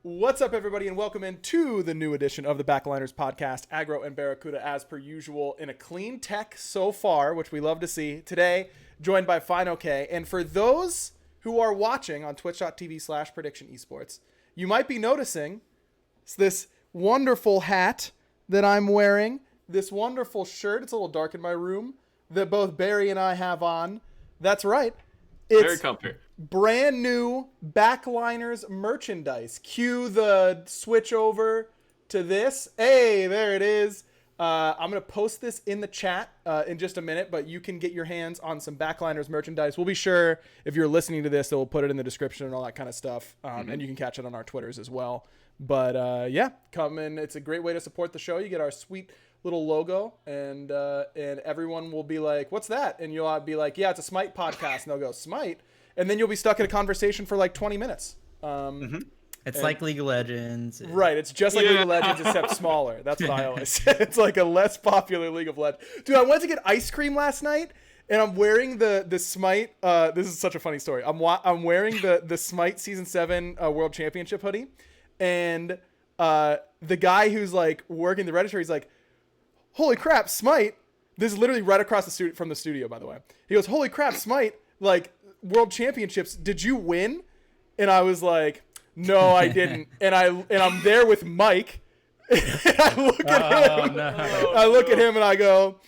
What's up, everybody, and welcome into the new edition of the Backliners podcast, Aggro and BaRRaCCuDDa, as per usual, in a clean tech so far, which we love to see. Today, joined by Fineokay, and for those who are watching on twitch.tv/PredictionEsports, you might be noticing this wonderful hat that I'm wearing, this wonderful shirt. It's a little dark in my room, that both Barry and I have on. That's right. It's very comfy. Brand new Backliners merchandise. Cue the switch over to this. Hey, there it is. I'm going to post this in the chat in just a minute, but you can get your hands on some Backliners merchandise. We'll be sure, if you're listening to this, that we'll put it in the description and all that kind of stuff. And you can catch it on our Twitters as well. But yeah, come in. It's a great way to support the show. You get our sweet little logo, and everyone will be like, what's that? And you'll be like, yeah, it's a Smite podcast. And they'll go, Smite? And then you'll be stuck in a conversation for like 20 minutes. It's like League of Legends. Right. It's just like League of Legends, except smaller. That's what I always say. It's like a less popular League of Legends. Dude, I went to get ice cream last night, and I'm wearing the Smite. This is such a funny story. I'm wearing the Smite Season 7 World Championship hoodie. And the guy who's like working the register, he's like, holy crap, Smite. This is literally right across from the studio, by the way. He goes, holy crap, Smite. Like, World Championships, did you win? And I was like, no, I didn't. And I'm there with Mike. And I look at him. No. I look at him and I go,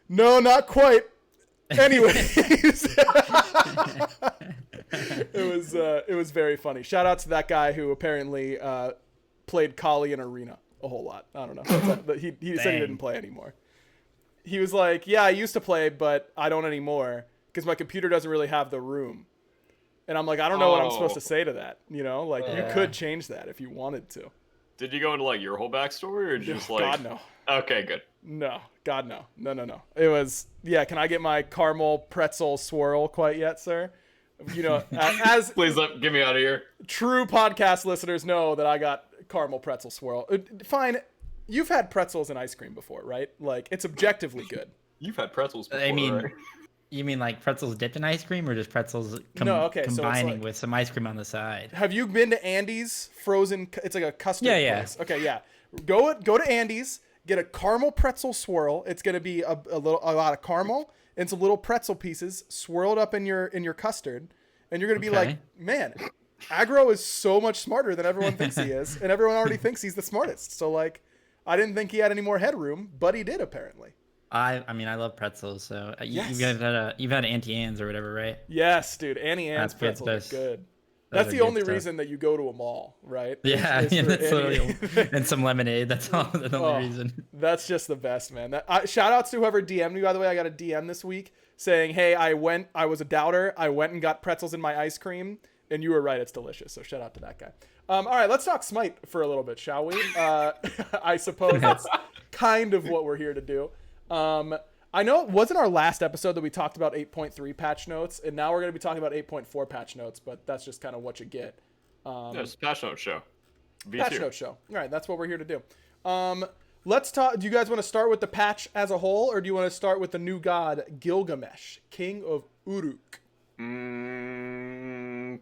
no, not quite. Anyways, it was very funny. Shout out to that guy who apparently played Kali in Arena a whole lot. I don't know. He said he didn't play anymore. He was like, yeah, I used to play, but I don't anymore, because my computer doesn't really have the room. And I'm like, I don't know what I'm supposed to say to that. You know, like you could change that if you wanted to. Did you go into like your whole backstory, or just like? God, no. Okay, good. No, God, no. No. It was, yeah. Can I get my caramel pretzel swirl quite yet, sir? You know, as please get me out of here. True podcast listeners know that I got caramel pretzel swirl. Fine. You've had pretzels and ice cream before, right? Like, it's objectively good. You've had pretzels before, I mean, right? You mean like pretzels dipped in ice cream, or just pretzels combining with some ice cream on the side? Have you been to Andy's frozen? It's like a custard place. Okay, yeah. Go to Andy's, get a caramel pretzel swirl. It's gonna be a lot of caramel and some little pretzel pieces swirled up in your custard, and you're gonna be like, man, Aggro is so much smarter than everyone thinks he is, and everyone already thinks he's the smartest. So like, I didn't think he had any more headroom, but he did apparently. I mean, I love pretzels, so Yes. you've had Auntie Anne's or whatever, right? Yes, dude. Annie Ann's pretzels are good. That's the only reason that you go to a mall, right? Yeah, that's totally. And some lemonade. That's all. The only reason. That's just the best, man. Shout outs to whoever DM'd me, by the way. I got a DM this week saying, hey, I was a doubter. I went and got pretzels in my ice cream, and you were right. It's delicious. So shout out to that guy. All right, let's talk Smite for a little bit, shall we? I suppose that's kind of what we're here to do. I know it wasn't our last episode that we talked about 8.3 patch notes, and now we're going to be talking about 8.4 patch notes, but that's just kind of what you get. It's a patch note show. Patch note show. All right, that's what we're here to do. Let's talk. Do you guys want to start with the patch as a whole, or do you want to start with the new god, Gilgamesh, king of Uruk? New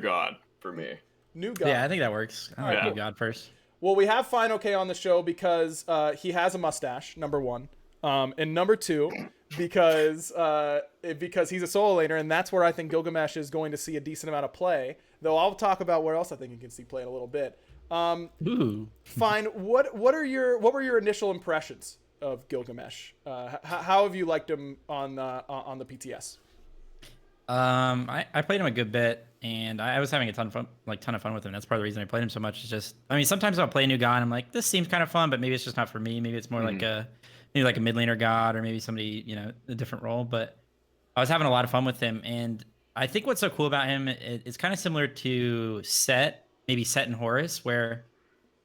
god for me. New god. Yeah, I think that works. I like new god first. Well, we have Fineokay on the show because he has a mustache, number one. And number two, because he's a solo laner, and that's where I think Gilgamesh is going to see a decent amount of play. Though I'll talk about where else I think you can see play in a little bit. Fine. What were your initial impressions of Gilgamesh? How have you liked him on the PTS? I played him a good bit, and I was having a ton of fun with him. That's part of the reason I played him so much. Is just, I mean, sometimes I'll play a new guy and I'm like, this seems kind of fun, but maybe it's just not for me. Maybe it's more like a mid laner god, or maybe somebody, a different role. But I was having a lot of fun with him, and I think what's so cool about him, it's kind of similar to Set and Horus, where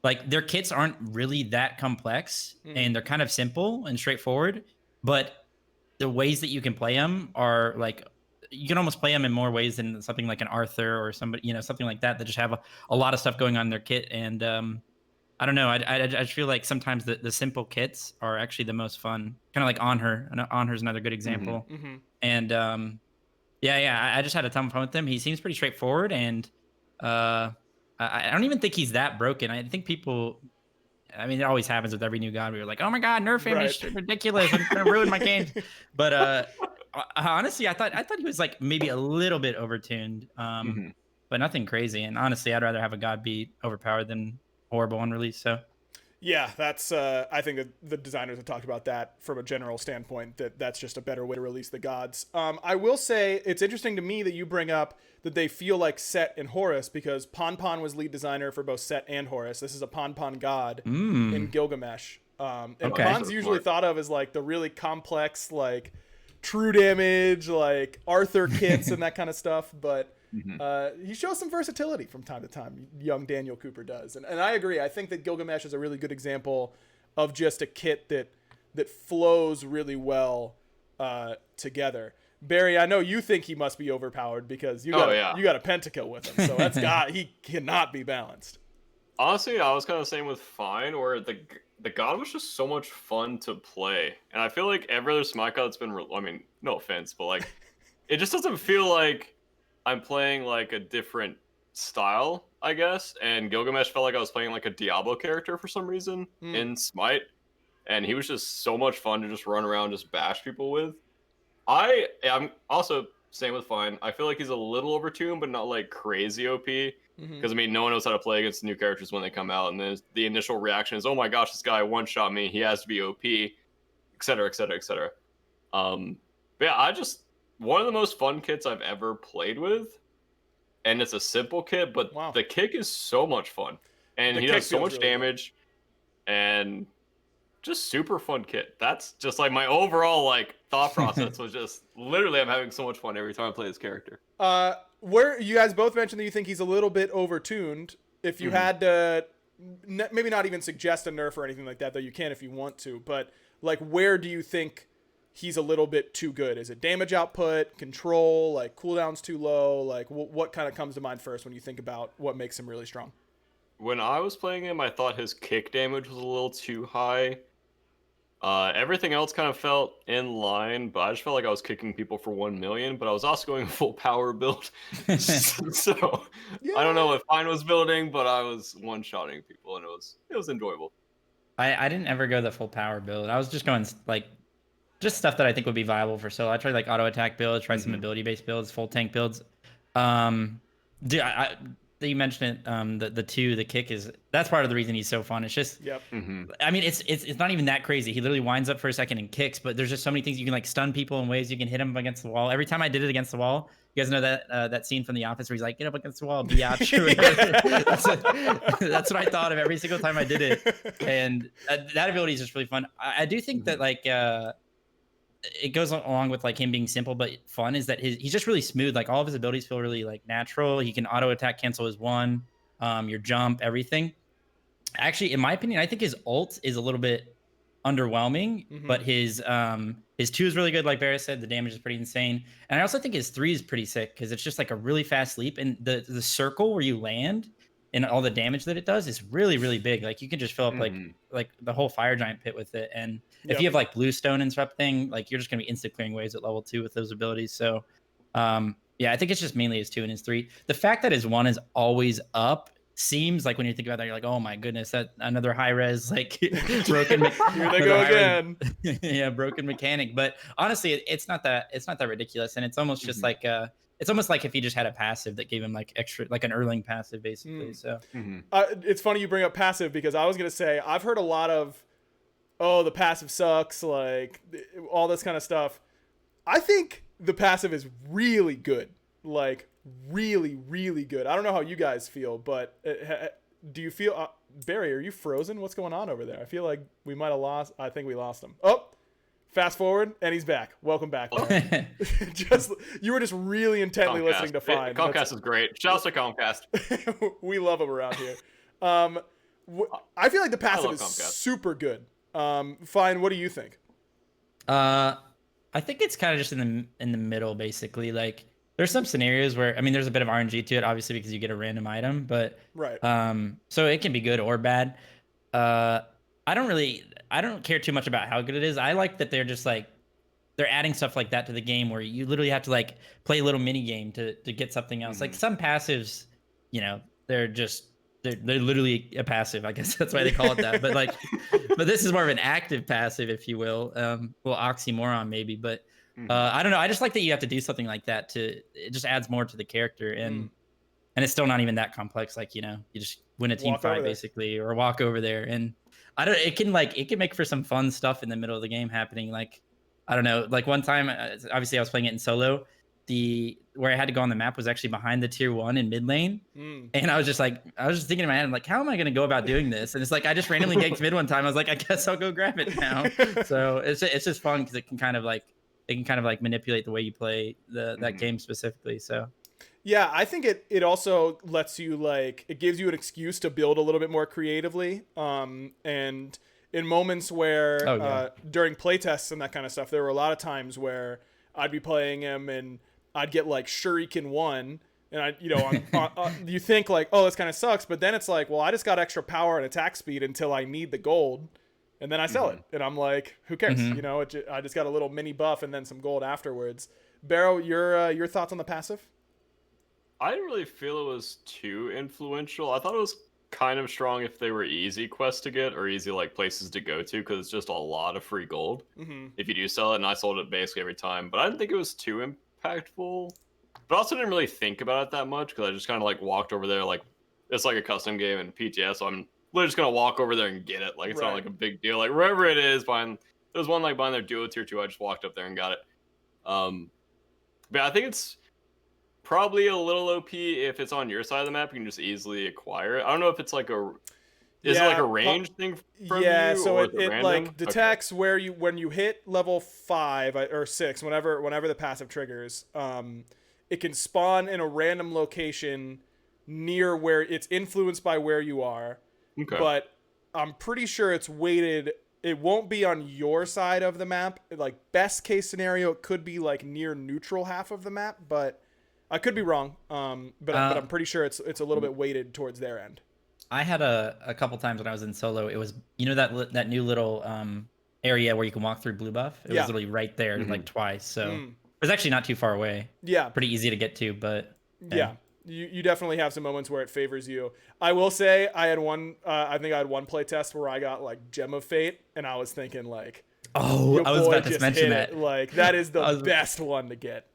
like their kits aren't really that complex, and they're kind of simple and straightforward, but the ways that you can play them are like, you can almost play them in more ways than something like an Arthur or somebody, something like that just have a lot of stuff going on in their kit. And I don't know. I just feel like sometimes the simple kits are actually the most fun. Kind of like Onher. Onher's another good example. And I just had a ton of fun with him. He seems pretty straightforward, and I don't even think he's that broken. I think people. I mean, it always happens with every new god. We were like, "Oh my god, nerf him! It's ridiculous. I'm gonna ruin my games." But honestly, I thought he was like maybe a little bit overtuned, but nothing crazy. And honestly, I'd rather have a god be overpowered than horrible on release. So Yeah, that's. I think that the designers have talked about that from a general standpoint. That's just a better way to release the gods. I will say it's interesting to me that you bring up that they feel like Set and Horus because Pon was lead designer for both Set and Horus. This is a Pon god in Gilgamesh. And Pon's usually thought of as like the really complex, like true damage, like Arthur kits and that kind of stuff. But he shows some versatility from time to time. Young Daniel Cooper does, and I agree. I think that Gilgamesh is a really good example of just a kit that flows really well together. Barry, I know you think he must be overpowered because you got a pentakill with him, so he cannot be balanced. Honestly, I was kind of the same with Fine, where the god was just so much fun to play, and I feel like every other Smite god that's been, I mean, no offense, but like, it just doesn't feel like I'm playing like a different style, I guess. And Gilgamesh felt like I was playing like a Diablo character for some reason in Smite, and he was just so much fun to just run around, just bash people with. I'm also same with Fine. I feel like he's a little overtuned, but not like crazy OP. Because I mean, no one knows how to play against new characters when they come out, and then the initial reaction is, "Oh my gosh, this guy one-shot me. He has to be OP," etc., etc., etc. But yeah, one of the most fun kits I've ever played with, and it's a simple kit, but the kick is so much fun, and he does so much damage, and just super fun kit. That's just like my overall like thought process was just literally I'm having so much fun every time I play this character. Where you guys both mentioned that you think he's a little bit overtuned. If you had to maybe not even suggest a nerf or anything like that, though you can if you want to, but like where do you think he's a little bit too good? Is it damage output, control, like cooldown's too low? Like what kind of comes to mind first when you think about what makes him really strong? When I was playing him, I thought his kick damage was a little too high. Everything else kind of felt in line, but I just felt like I was kicking people for 1 million, but I was also going full power build. So I don't know what Fine was building, but I was one-shotting people, and it was enjoyable. I didn't ever go the full power build. I was just going like just stuff that I think would be viable for solo. I tried like auto attack builds, tried some ability based builds, full tank builds. Dude, you mentioned it. The kick that's part of the reason he's so fun. It's just, I mean, it's not even that crazy. He literally winds up for a second and kicks, but there's just so many things you can like stun people in ways. You can hit him against the wall. Every time I did it against the wall, you guys know that scene from The Office where he's like, get up against the wall, biatch. That's what I thought of every single time I did it, and that ability is just really fun. I do think that like it goes along with like him being simple but fun is that he's just really smooth. Like all of his abilities feel really like natural. He can auto attack, cancel his one, your jump, everything. Actually, in my opinion, I think his ult is a little bit underwhelming, but his 2 is really good. Like Barra said, the damage is pretty insane, and I also think his 3 is pretty sick because it's just like a really fast leap, and the circle where you land and all the damage that it does is really, really big. Like you can just fill up like the whole fire giant pit with it. And if you have like bluestone and stuff thing, like you're just gonna be instant clearing waves at level 2 with those abilities. So yeah, I think it's just mainly his 2 and his 3. The fact that his 1 is always up seems like when you think about that, you're like, oh my goodness, that another high-res like broken here they go again. Yeah, broken mechanic. But honestly, it's not that ridiculous, and it's almost just like it's almost like if he just had a passive that gave him like extra, like an Erling passive, basically. So it's funny you bring up passive because I was gonna say I've heard a lot of, oh, the passive sucks, like all this kind of stuff. I think the passive is really good, like really, really good. I don't know how you guys feel, but do you feel Barry? Are you frozen? What's going on over there? I feel like we might have lost. I think we lost him. Oh. Fast forward, and he's back. Welcome back. You were just really intently listening to Fine. Conquest is great. Shout out to Conquest. We love him around here. I feel like the passive is super good. Fine, what do you think? I think it's kind of just in the middle, basically. Like there's some scenarios where I mean, there's a bit of RNG to it, obviously, because you get a random item, but so it can be good or bad. I don't care too much about how good it is. I like that they're just like they're adding stuff like that to the game where you literally have to like play a little mini game to get something else. Like some passives, you know, they're literally a passive. I guess that's why they call it that. But like, but this is more of an active passive, if you will. Well, oxymoron maybe, but I don't know. I just like that you have to do something like that it just adds more to the character, and it's still not even that complex. Like, you just win a team fight basically, or walk over there, and I don't. It can make for some fun stuff in the middle of the game happening. Like, I don't know. Like one time, obviously I was playing it in solo. Where I had to go on the map was actually behind the tier 1 in mid lane. And I was just thinking in my head, I'm like, how am I going to go about doing this? And it's like, I just randomly ganked mid one time. I was like, I guess I'll go grab it now. So it's just fun because it can kind of manipulate the way you play that game specifically. So yeah, I think it also lets you it gives you an excuse to build a little bit more creatively. And in moments where during playtests and that kind of stuff, there were a lot of times where I'd be playing him and I'd get Shuriken 1, and you think oh, this kind of sucks, but then it's like, well, I just got extra power and attack speed until I need the gold, and then I sell it, and I'm like, who cares? I just got a little mini buff and then some gold afterwards. BaRRa, your thoughts on the passive? I didn't really feel it was too influential. I thought it was kind of strong if they were easy quests to get or easy places to go to, because it's just a lot of free gold if you do sell it, and I sold it basically every time. But I didn't think it was too impactful, but I also didn't really think about it that much because I just kind of walked over there. It's like a custom game in PTS, so I'm literally just gonna walk over there and get it. It's not a big deal. Wherever it is, there's one behind their duo tier 2, I just walked up there and got it. But I think it's probably a little OP if it's on your side of the map. You can just easily acquire it. I don't know if it's it a range thing from you? So it detects when you hit level 5 or 6, whenever the passive triggers, it can spawn in a random location near where it's influenced by where you are. Okay. But I'm pretty sure it's weighted. It won't be on your side of the map. Best case scenario, it could be near neutral half of the map, but I could be wrong, but I'm pretty sure it's a little bit weighted towards their end. I had a couple times when I was in solo. It was that new little area where you can walk through blue buff. It was literally right there twice. So it was actually not too far away. Yeah, pretty easy to get to. But yeah, you definitely have some moments where it favors you. I will say I had one. I think I had one play test where I got Gem of Fate, and I was thinking oh, I was about to mention that. That is the best one to get.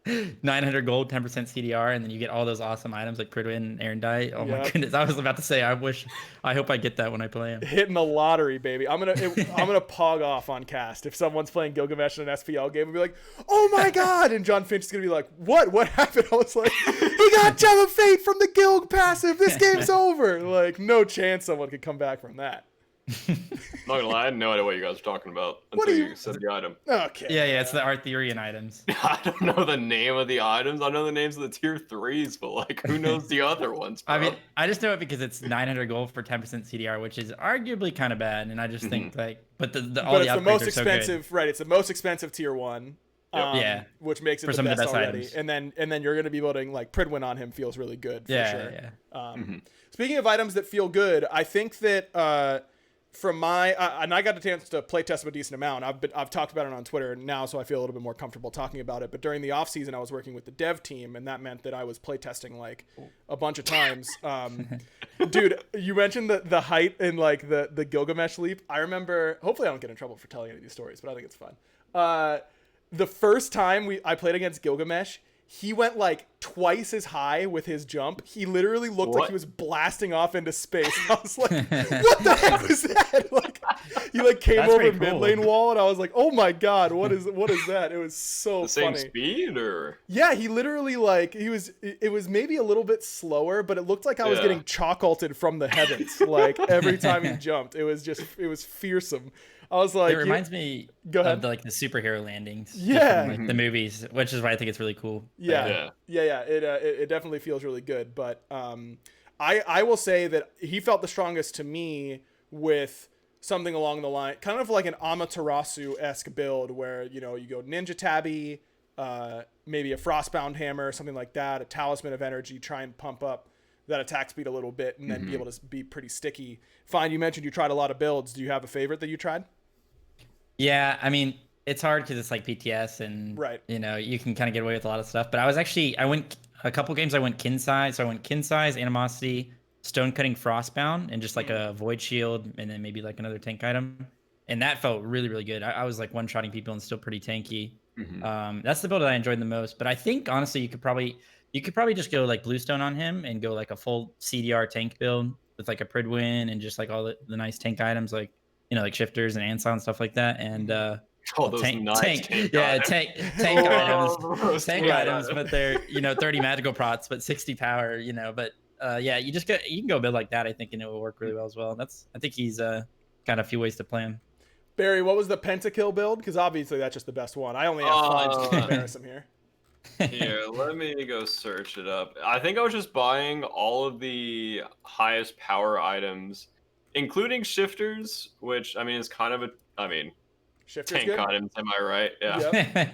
900 gold, 10% CDR, and then you get all those awesome items like Critwin and Erendite. Oh my goodness! I was about to say, I hope I get that when I play him. Hitting the lottery, baby. I'm gonna pog off on cast if someone's playing Gilgamesh in an SPL game and be like, "Oh my god!" And John Finch is gonna be like, "What? What happened?" I was like, "He got Gem of Fate from the Gilg passive. This game's over." No chance someone could come back from that. Not gonna lie, I had no idea what you guys were talking about until you said the item. Okay. Yeah, it's the Arthurian items. I don't know the name of the items. I know the names of the tier 3s, but who knows the other ones, bro? I mean, I just know it because it's 900 gold for 10% CDR, which is arguably kind of bad, and I just think but it's the most expensive, so right? It's the most expensive tier 1. Which makes it for the best already. Items. And then you're going to be building Pridwin on him feels really good for sure. Yeah. Speaking of items that feel good, I think that from and I got the chance to play test a decent amount. I've talked about it on Twitter now, so I feel a little bit more comfortable talking about it. But during the off season, I was working with the dev team, and that meant that I was play testing a bunch of times. Dude, you mentioned the height in the Gilgamesh leap. I remember. Hopefully, I don't get in trouble for telling any of these stories, but I think it's fun. The first time I played against Gilgamesh, he went twice as high with his jump. He literally looked like he was blasting off into space. I was like, what the heck was that? He came over mid lane wall, and I was like, oh my god, what is that? It was so funny. Same speed or? Yeah, he literally it was maybe a little bit slower, but it looked like I was getting chalk-ulted from the heavens. Every time he jumped, it was fearsome. I was like, it reminds me of the superhero landings. From, the movies, which is why I think it's really cool. Yeah. It definitely feels really good. But I will say that he felt the strongest to me with something along the line, kind of like an Amaterasu-esque build where, you go Ninja Tabby, maybe a Frostbound Hammer, something like that, a Talisman of Energy, try and pump up that attack speed a little bit and then be able to be pretty sticky. Fine, you mentioned you tried a lot of builds. Do you have a favorite that you tried? Yeah, I mean, it's hard because it's PTS and you can kind of get away with a lot of stuff. But I went a couple games. I went kin size. So I went kin size, animosity, stone cutting frostbound and just like a void shield and then maybe like another tank item. And that felt really, really good. I was like one-shotting people and still pretty tanky. That's the build that I enjoyed the most. But I think honestly you could probably just go like bluestone on him and go like a full CDR tank build with like a Pridwin and just like all the nice tank items like like shifters and Ansel and stuff like that. And All those nice tank items. tank items, but they're 30 magical prots, but 60 power. But yeah, you can go build like that, I think, and it will work really well as well. I think he's got a few ways to play him. Barry, what was the pentakill build? Because obviously that's just the best one. I only have 5 to embarrass him here. Here, let me go search it up. I think I was just buying all of the highest power items, including shifters, which I mean is kind of Shifter's tank good? items. Am I right? Yeah.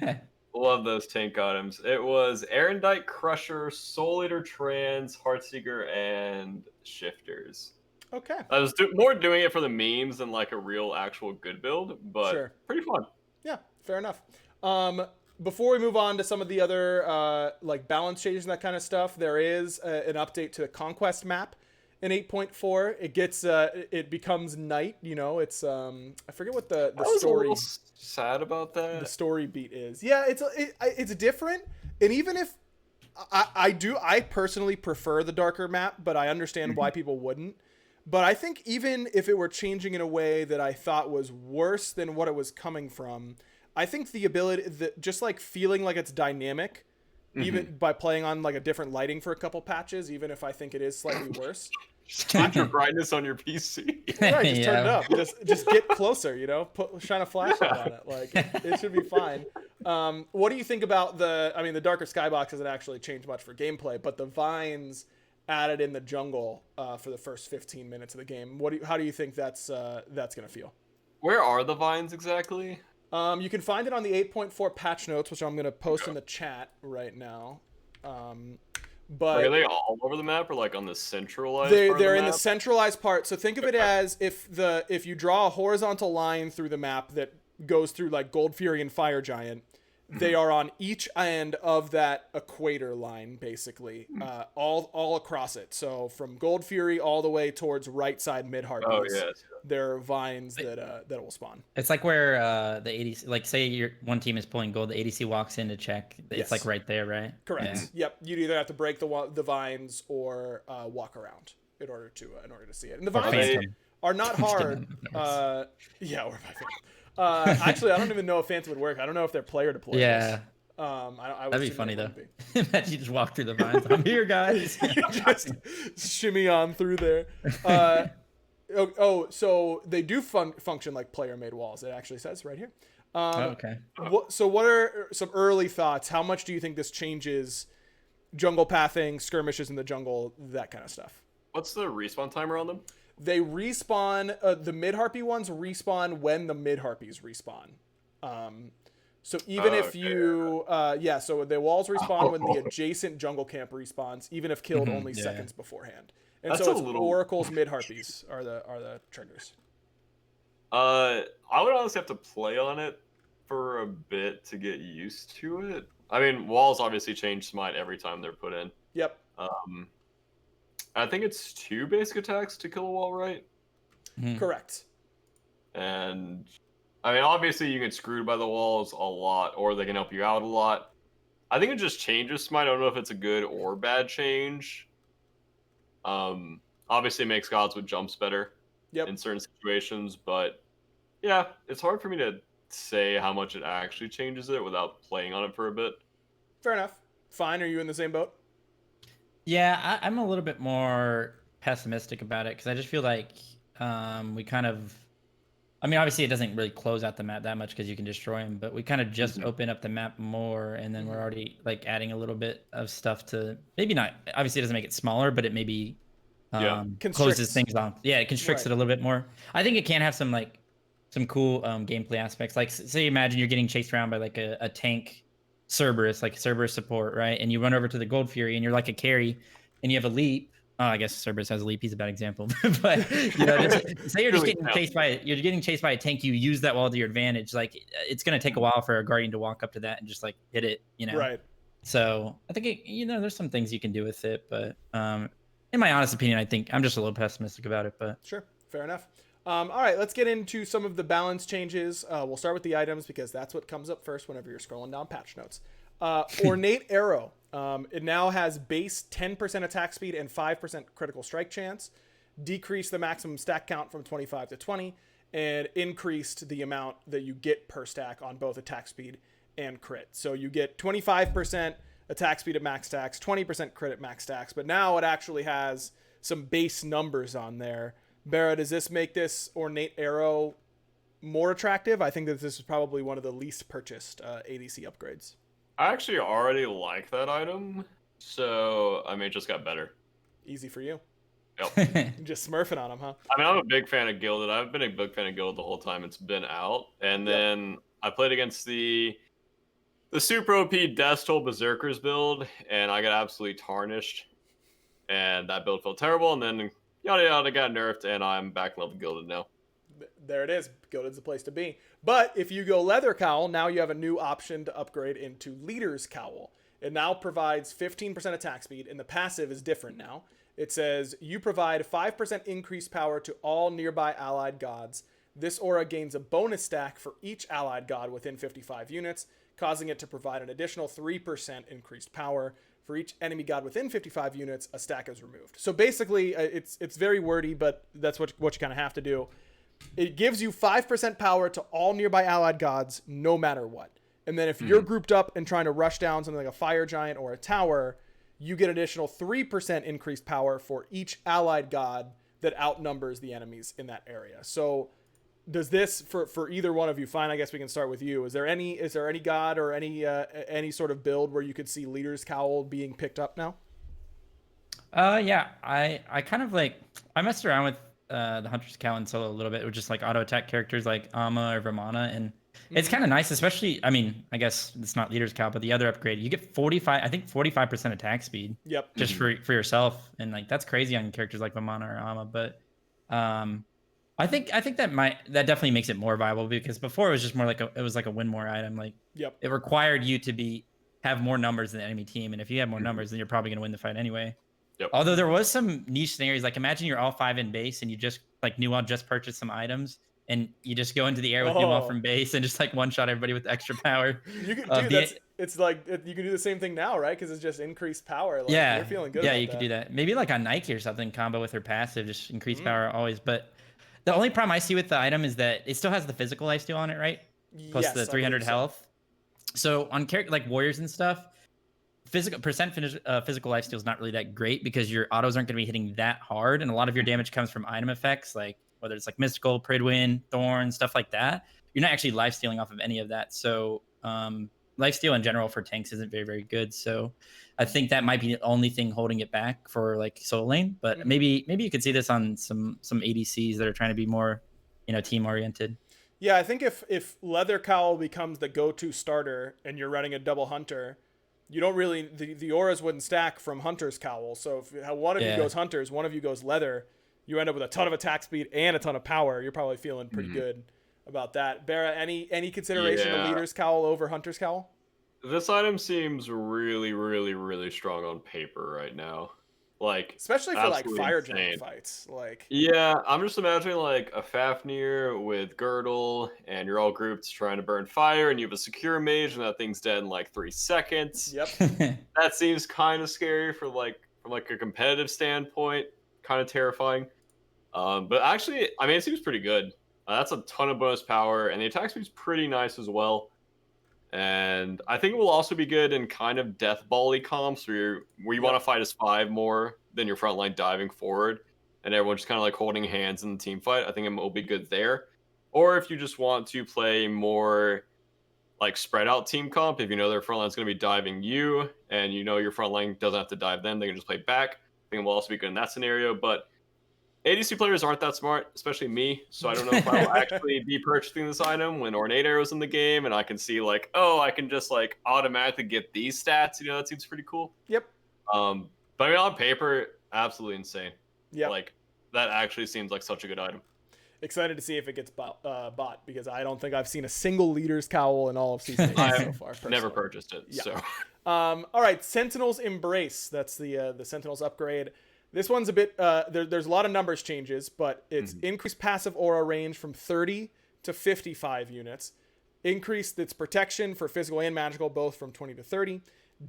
Yep. Love those tank items. It was Erendite Crusher, Soul Eater Trance, Heartseeker, and Shifters. Okay. I was more doing it for the memes than like a real actual good build, but pretty fun. Yeah, fair enough. Before we move on to some of the other like balance changes and that kind of stuff, there is an update to the Conquest map in 8.4. It gets it becomes night. It's I forget what the story. I was a little sad about that. The story beat is it's different, and even if I personally prefer the darker map, but I understand why people wouldn't. But I think even if it were changing in a way that I thought was worse than what it was coming from, I think the ability, just like feeling like it's dynamic, even by playing on like a different lighting for a couple patches, even if I think it is slightly worse. Keep your brightness on your PC. Right, just turn it up. Just get closer, shine a flashlight on it. Like it should be fine. What do you think about the darker skybox doesn't actually change much for gameplay, but the vines added in the jungle for the first 15 minutes of the game. How do you think that's gonna feel? Where are the vines exactly? You can find it on the 8.4 patch notes, which I'm gonna post in the chat right now. But are they all over the map or like on the centralized? They're in the centralized part. So think of it as if you draw a horizontal line through the map that goes through like Gold Fury and Fire Giant. They are on each end of that equator line, basically, all across it. So from Gold Fury all the way towards right side mid Harpies, there are vines that will spawn. It's like where the ADC, like say one team is pulling gold, the ADC walks in to check. It's like right there, right? Correct. Yeah. Yep. You'd either have to break the vines or walk around in order to see it. And the vines are not hard. Yeah, or by Phantom. Actually, I don't even know if Phantom would work. I don't know if they're player to play. Yeah. That'd be funny though. Imagine you just walk through the vines. I'm here, guys. Just shimmy on through there. So they do function like player-made walls. It actually says right here. Okay. What are some early thoughts? How much do you think this changes jungle pathing, skirmishes in the jungle, that kind of stuff? What's the respawn timer on them? They respawn, the mid-harpy ones respawn when the mid-harpies respawn. So even if you, so the walls respawn when the adjacent jungle camp respawns, even if killed only seconds beforehand. And that's so it's Oracle's mid-harpies are the triggers. I would honestly have to play on it for a bit to get used to it. I mean, walls obviously change Smite every time they're put in. Yep. I think it's 2 basic attacks to kill a wall, right? Correct. And I mean, obviously you get screwed by the walls a lot, or they can help you out a lot. I think it just changes Smite. I don't know if it's a good or bad change. Obviously it makes gods with jumps better in certain situations, but yeah, it's hard for me to say how much it actually changes it without playing on it for a bit. Fair enough. Fine. Are you in the same boat? Yeah, I'm a little bit more pessimistic about it because I just feel like we kind of, I mean, obviously it doesn't really close out the map that much because you can destroy them, but we kind of just open up the map more, and then we're already like adding a little bit of stuff to maybe not. Obviously, it doesn't make it smaller, but it maybe closes things off. Yeah, it constricts it a little bit more. I think it can have some cool gameplay aspects. Like, say, imagine you're getting chased around by like a tank. Cerberus, like Cerberus support, right? And you run over to the Gold Fury and you're like a carry and you have a leap. Oh, I guess Cerberus has a leap. He's a bad example. But say you're just getting chased by a tank, you use that wall to your advantage. Like it's gonna take a while for a guardian to walk up to that and just like hit it, Right. So I think there's some things you can do with it, but in in my honest opinion, I think I'm just a little pessimistic about it. But Sure, fair enough. All right, let's get into some of the balance changes. We'll start with the items because that's what comes up first whenever you're scrolling down patch notes. Ornate Arrow. It now has base 10% attack speed and 5% critical strike chance. Decreased the maximum stack count from 25 to 20, and increased the amount that you get per stack on both attack speed and crit. So you get 25% attack speed at max stacks, 20% crit at max stacks, but now it actually has some base numbers on there. Barra, does this make this Ornate Arrow more attractive? I think that this is probably one of the least purchased ADC upgrades. I actually already like that item, so I mean, it just got better. Easy for you. Yep. Just smurfing on them, huh? I mean, I'm a big fan of Gilded. I've been a big fan of Gilded the whole time it's been out. And then I played against the super OP Death Toll Berserkers build, and I got absolutely tarnished. And that build felt terrible, and then yada yada got nerfed, and I'm back in level Gilded now. There it is. Gilded's the place to be. But if you go Leather Cowl, now you have a new option to upgrade into Leader's Cowl. It now provides 15% attack speed, and the passive is different now. It says, you provide 5% increased power to all nearby allied gods. This aura gains a bonus stack for each allied god within 55 units, causing it to provide an additional 3% increased power. For each enemy god within 55 units, a stack is removed. So basically, it's very wordy, but that's what you kind of have to do. It gives you 5% power to all nearby allied gods, no matter what. And then if you're grouped up and trying to rush down something like a fire giant or a tower, you get an additional 3% increased power for each allied god that outnumbers the enemies in that area. So does this, for either one of you, fine, I guess we can start with you. Is there any god or any sort of build where you could see Leader's Cowl being picked up now? Yeah, I kind of like, I messed around with the Hunter's Cowl in solo a little bit with just like auto attack characters like Amma or Vamana, and it's kind of nice, especially, I mean, I guess it's not Leader's Cowl, but the other upgrade, you get 45% attack speed. Yep. Just for yourself, and like that's crazy on characters like Vamana or Amma, but I think that definitely makes it more viable, because before it was just more like it was like a win more item. Like, it required you to have more numbers than the enemy team, and if you have more numbers, then you're probably gonna win the fight anyway. Yep. Although there was some niche scenarios, like imagine you're all 5 in base and you just like Newell just purchased some items and you just go into the air with Newell from base and just like one shot everybody with extra power. You can it's like you can do the same thing now, right? Because it's just increased power. Like, you're feeling good. Yeah, about you could do that. Maybe like on Nike or something, combo with her passive, just increase power always. But the only problem I see with the item is that it still has the physical lifesteal on it, right? Plus the 300 health. So on character like warriors and stuff, physical lifesteal is not really that great because your autos aren't going to be hitting that hard, and a lot of your damage comes from item effects, like whether it's like mystical, Pridwin, thorn, stuff like that. You're not actually lifestealing off of any of that. So lifesteal in general for tanks isn't very, very good. So I think that might be the only thing holding it back for like solo lane. But maybe you could see this on some ADCs that are trying to be more, team oriented. Yeah, I think if Leather Cowl becomes the go-to starter and you're running a double hunter, you don't really, the auras wouldn't stack from Hunter's Cowl. So if one of you goes Hunters, one of you goes Leather, you end up with a ton of attack speed and a ton of power. You're probably feeling pretty good about that. Barra, any consideration of Leader's Cowl over Hunter's Cowl? This item seems really, really, really strong on paper right now. Like, especially for like fire insane. giant fights. Like, yeah, I'm just imagining like a Fafnir with Girdle, and you're all grouped trying to burn fire, and you have a secure mage, and that thing's dead in like 3 seconds. Yep. That seems kind of scary from a competitive standpoint, kind of terrifying. But actually, I mean, it seems pretty good. That's a ton of bonus power, and the attack speed's pretty nice as well. And I think it will also be good in kind of death ball-y comps where you want to fight as 5 more than your front line diving forward, and everyone's just kind of like holding hands in the team fight. I think it will be good there. Or if you just want to play more like spread out team comp, if you know their front line's going to be diving you, and you know your front line doesn't have to dive them, they can just play back. I think it will also be good in that scenario. But ADC players aren't that smart, especially me, so I don't know if I will actually be purchasing this item when Ornate Arrow's in the game, and I can see like, oh, I can just like automatically get these stats. That seems pretty cool. Yep. But I mean, on paper, absolutely insane. Yeah. Like, that actually seems like such a good item. Excited to see if it gets bought because I don't think I've seen a single Leader's Cowl in all of Season 8 so far. Personally. Never purchased it, so. All right, Sentinel's Embrace. That's the Sentinel's upgrade. This one's a bit, there's a lot of numbers changes, but it's increased passive aura range from 30 to 55 units, increased its protection for physical and magical, both from 20 to 30,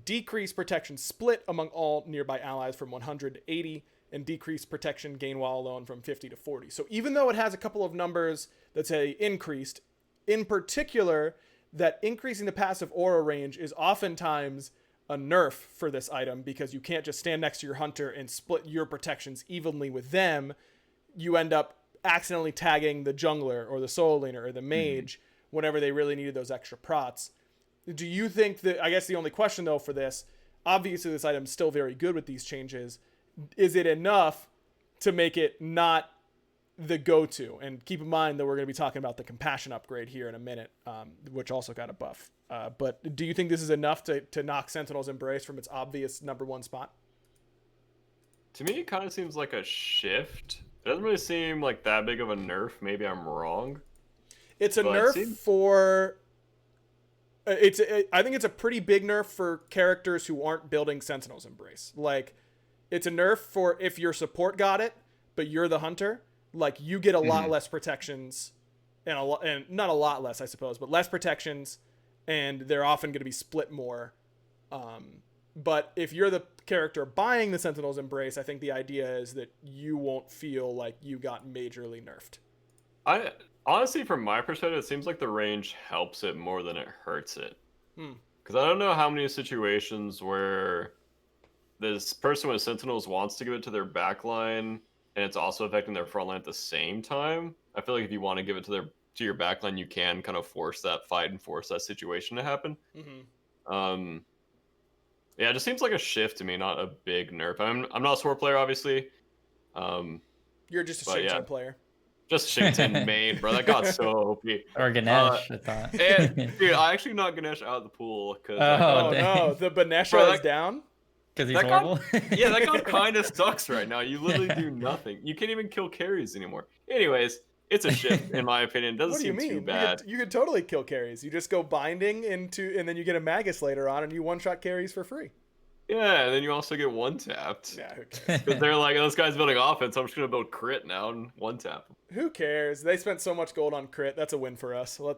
decreased protection split among all nearby allies from 100 to 80, and decreased protection gain while alone from 50 to 40. So even though it has a couple of numbers that say increased, in particular, that increasing the passive aura range is oftentimes a nerf for this item, because you can't just stand next to your hunter and split your protections evenly with them. You end up accidentally tagging the jungler or the solo laner or the mage whenever they really needed those extra prots. Do you think that, I guess the only question though for this, obviously this item's still very good with these changes. Is it enough to make it not the go-to? And keep in mind that we're going to be talking about the compassion upgrade here in a minute, which also got a buff. But do you think this is enough to knock Sentinel's Embrace from its obvious #1 spot? To me, it kind of seems like a shift. It doesn't really seem like that big of a nerf. Maybe I'm wrong. It's a nerf for... I think it's a pretty big nerf for characters who aren't building Sentinel's Embrace. Like, it's a nerf for if your support got it, but you're the hunter. Like, you get a lot less protections, and not a lot less, I suppose, but less protections, and they're often going to be split more. But if you're the character buying the Sentinel's Embrace, I think the idea is that you won't feel like you got majorly nerfed. Honestly, from my perspective, it seems like the range helps it more than it hurts it. Because I don't know how many situations where this person with Sentinels wants to give it to their backline, and it's also affecting their front line at the same time. I feel like if you want to give it to your backline, you can kind of force that fight and force that situation to happen. Yeah, it just seems like a shift to me, not a big nerf. I'm not a sword player, obviously. You're just a Shinten player. Just Shinten main, bro. That got so OP. Or Ganesh, I thought. And, dude, I actually knocked Ganesh out of the pool. Cause no, the Banesha is down? Because he's horrible? Yeah, that guy kind of sucks right now. You literally do nothing. You can't even kill carries anymore. Anyways, it's a shift, in my opinion. It doesn't seem too bad. You could totally kill carries. You just go binding and then you get a Magus later on, and you one-shot carries for free. Yeah, and then you also get one-tapped. Yeah, who cares? Because they're like, oh, this guy's building offense, so I'm just going to build crit now and one-tap. Who cares? They spent so much gold on crit. That's a win for us. So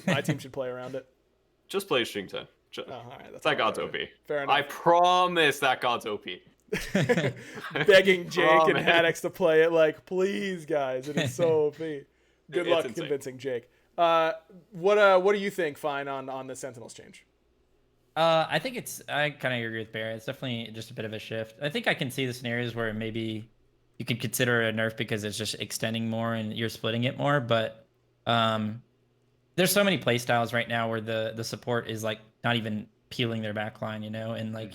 my team should play around it. Just play Shinten. All right, that god's OP. Fair enough. I promise that god's OP. Begging Jake and Haddix to play it, like, please, guys. It is so OP. Good luck convincing Jake. What do you think, Fine, on the Sentinels change? I think I kind of agree with Barry. It's definitely just a bit of a shift. I think I can see the scenarios where maybe you could consider a nerf because it's just extending more and you're splitting it more. But there's so many play styles right now where the support is like not even peeling their backline, and like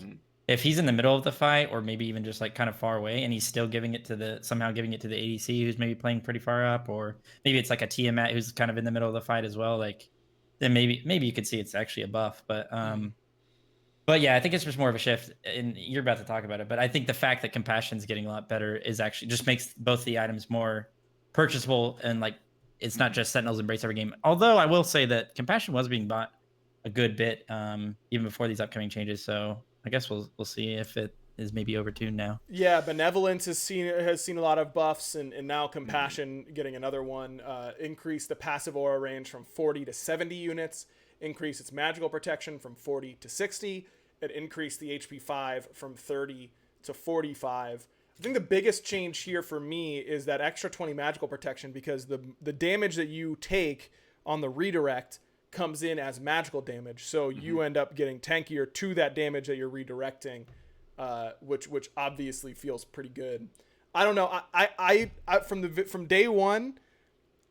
if he's in the middle of the fight or maybe even just like kind of far away and he's still giving it to the ADC who's maybe playing pretty far up, or maybe it's like a Tiamat who's kind of in the middle of the fight as well. Like then maybe you could see it's actually a buff, But yeah, I think it's just more of a shift, and you're about to talk about it. But I think the fact that Compassion's getting a lot better is actually just makes both the items more purchasable, and like it's not just Sentinels Embrace every game. Although I will say that Compassion was being bought a good bit even before these upcoming changes. So I guess we'll see if it is maybe overtuned now. Yeah, Benevolence has seen a lot of buffs, and now Compassion getting another one. Increase the passive aura range from 40 to 70 units. Increase its magical protection from 40 to 60. It increased the HP 5 from 30 to 45. I think the biggest change here for me is that extra 20 magical protection, because the damage that you take on the redirect comes in as magical damage. So you end up getting tankier to that damage that you're redirecting, which obviously feels pretty good. I don't know. I from day one,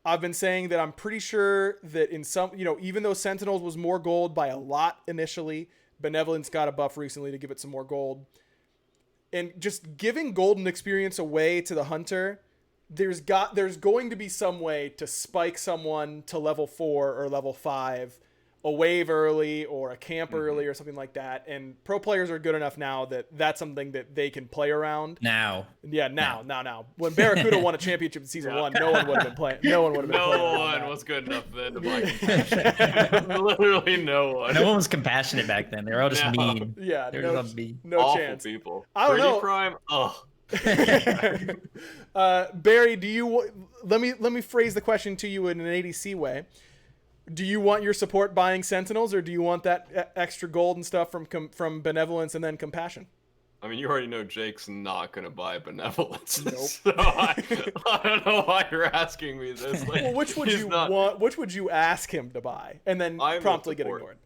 I've been saying that I'm pretty sure that in some, even though Sentinels was more gold by a lot initially, Benevolence got a buff recently to give it some more gold. And just giving golden experience away to the hunter, there's going to be some way to spike someone to level 4 or level 5, a wave early or a camp early or something like that. And pro players are good enough now that that's something that they can play around. Now. Yeah, now. When BaRRaCCuDDa won a championship in season 1, no one would have been playing. No one would have been playing. No one was good enough then to play Compassion. Literally no one. No one was compassionate back then. They were all just mean. Yeah, they were just mean. No Awful chance. People. I don't know. Prime. Ugh. Barry, let me phrase the question to you in an ADC way. Do you want your support buying Sentinels, or do you want that extra gold and stuff from Benevolence and then Compassion? I mean, you already know Jake's not gonna buy Benevolence. Nope. So I don't know why you're asking me this. Like, Well, which would you want? Which would you ask him to buy, and then promptly get ignored?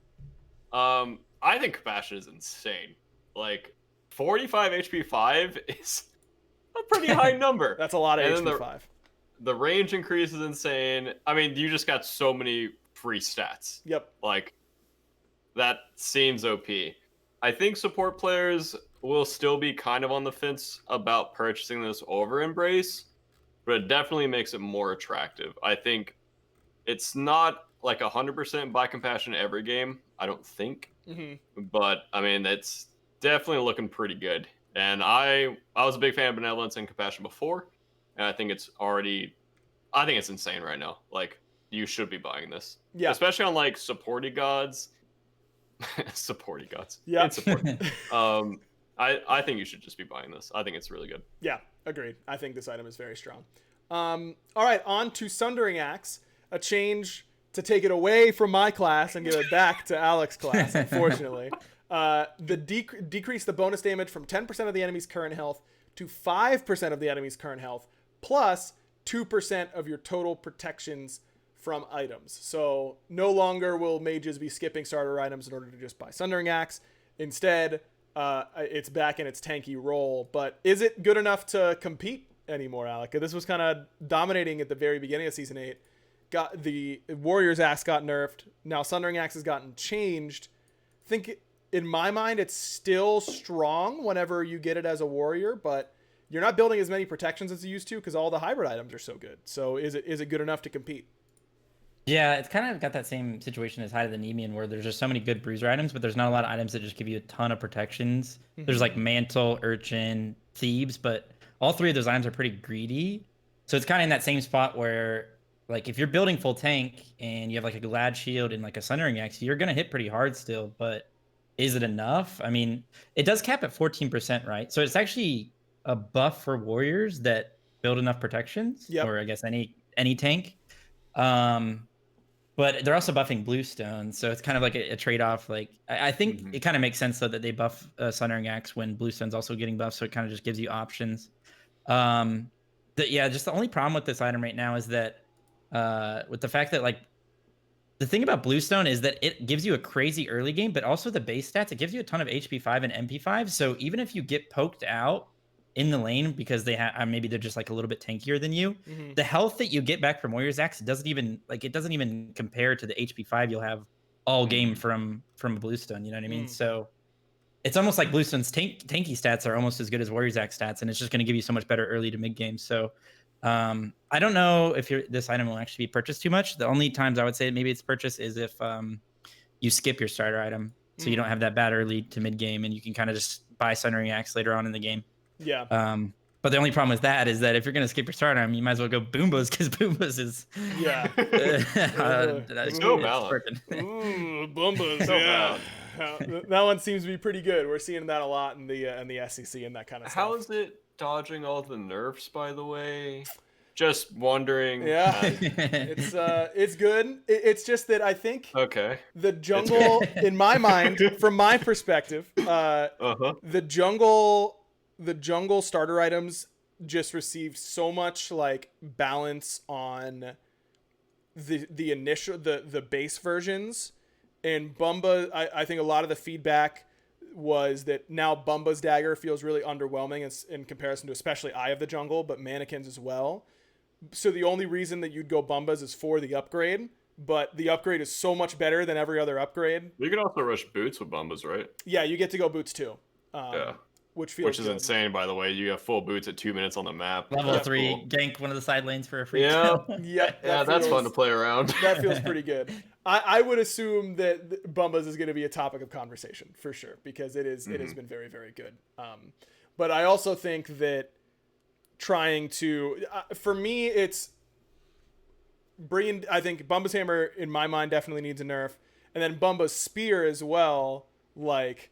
I think Compassion is insane. Like, 45 HP 5 is a pretty high number. That's a lot of HP 5. The range increase is insane. I mean, you just got so many free stats. Yep. Like, that seems OP. I think support players will still be kind of on the fence about purchasing this over Embrace, but it definitely makes it more attractive. I think it's not like 100% buy Compassion every game, I don't think. Mm-hmm. But, I mean, it's definitely looking pretty good. And I was a big fan of Benevolence and Compassion before, and I think it's insane right now. Like, you should be buying this. Yeah. Especially on, like, supporty gods. Supporty gods. Yeah. I think you should just be buying this. I think it's really good. Yeah, agreed. I think this item is very strong. All right, on to Sundering Axe. A change to take it away from my class and give it back to Alex's class, unfortunately. Decrease the bonus damage from 10% of the enemy's current health to 5% of the enemy's current health, plus 2% of your total protections from items. So no longer will mages be skipping starter items in order to just buy Sundering Axe. Instead, it's back in its tanky role. But is it good enough to compete anymore, Alec? This was kind of dominating at the very beginning of Season 8. Got the Warrior's Axe got nerfed. Now Sundering Axe has gotten changed. I think in my mind it's still strong whenever you get it as a warrior, but you're not building as many protections as you used to because all the hybrid items are so good. So is it good enough to compete? Yeah, it's kind of got that same situation as Hi-Rez the Nemean, where there's just so many good bruiser items, but there's not a lot of items that just give you a ton of protections. Mm-hmm. There's like Mantle, Urchin, Thebes, but all three of those items are pretty greedy. So it's kind of in that same spot where, like, if you're building full tank and you have like a Glad Shield and like a Sundering Axe, you're going to hit pretty hard still, but is it enough? I mean, it does cap at 14%, right? So it's actually a buff for warriors that build enough protections, or I guess any tank. But they're also buffing Bluestone, so it's kind of like a trade-off. Like, I think it kind of makes sense though that they buff Sundering Axe when Bluestone's also getting buffed, so it kind of just gives you options. Just the only problem with this item right now is that with the fact that, like, the thing about Bluestone is that it gives you a crazy early game, but also the base stats, it gives you a ton of HP 5 and MP 5. So even if you get poked out in the lane because they have maybe they're just like a little bit tankier than you, the health that you get back from Warrior's Axe doesn't even compare to the HP 5 you'll have all game from a Bluestone. You know what I mean? So it's almost like Bluestone's tanky stats are almost as good as Warrior's Axe stats, and it's just going to give you so much better early to mid game. So I don't know if this item will actually be purchased too much. The only times I would say maybe it's purchased is if you skip your starter item, so you don't have that bad early to mid game, and you can kind of just buy Sundering Axe later on in the game. Yeah. But the only problem with that is that if you're going to skip your starter item, you might as well go Boombas, because Boombas is so balanced. Ooh, Boombas. Yeah. That one seems to be pretty good. We're seeing that a lot in the SEC and that kind of stuff. How is it dodging all the nerfs, by the way? Just wondering. Yeah, it's good. It's just that I think the jungle, in my mind, from my perspective, the jungle starter items just received so much like balance on the initial the base versions, and Bumba. I think a lot of the feedback was that now Bumba's dagger feels really underwhelming in comparison to especially Eye of the Jungle, but mannequins as well. So the only reason that you'd go Bumba's is for the upgrade, but the upgrade is so much better than every other upgrade. You can also rush boots with Bumba's, right? Yeah, you get to go boots too. Which is good. Insane, by the way. You have full boots at 2 minutes on the map. Level 3, cool. Gank one of the side lanes for a free kill. Yeah, that's fun to play around. That feels pretty good. I would assume that Bumba's is going to be a topic of conversation for sure, because it has been very, very good. But I also think that trying to, for me, it's bringing. I think Bumba's hammer in my mind definitely needs a nerf, and then Bumba's spear as well. Like,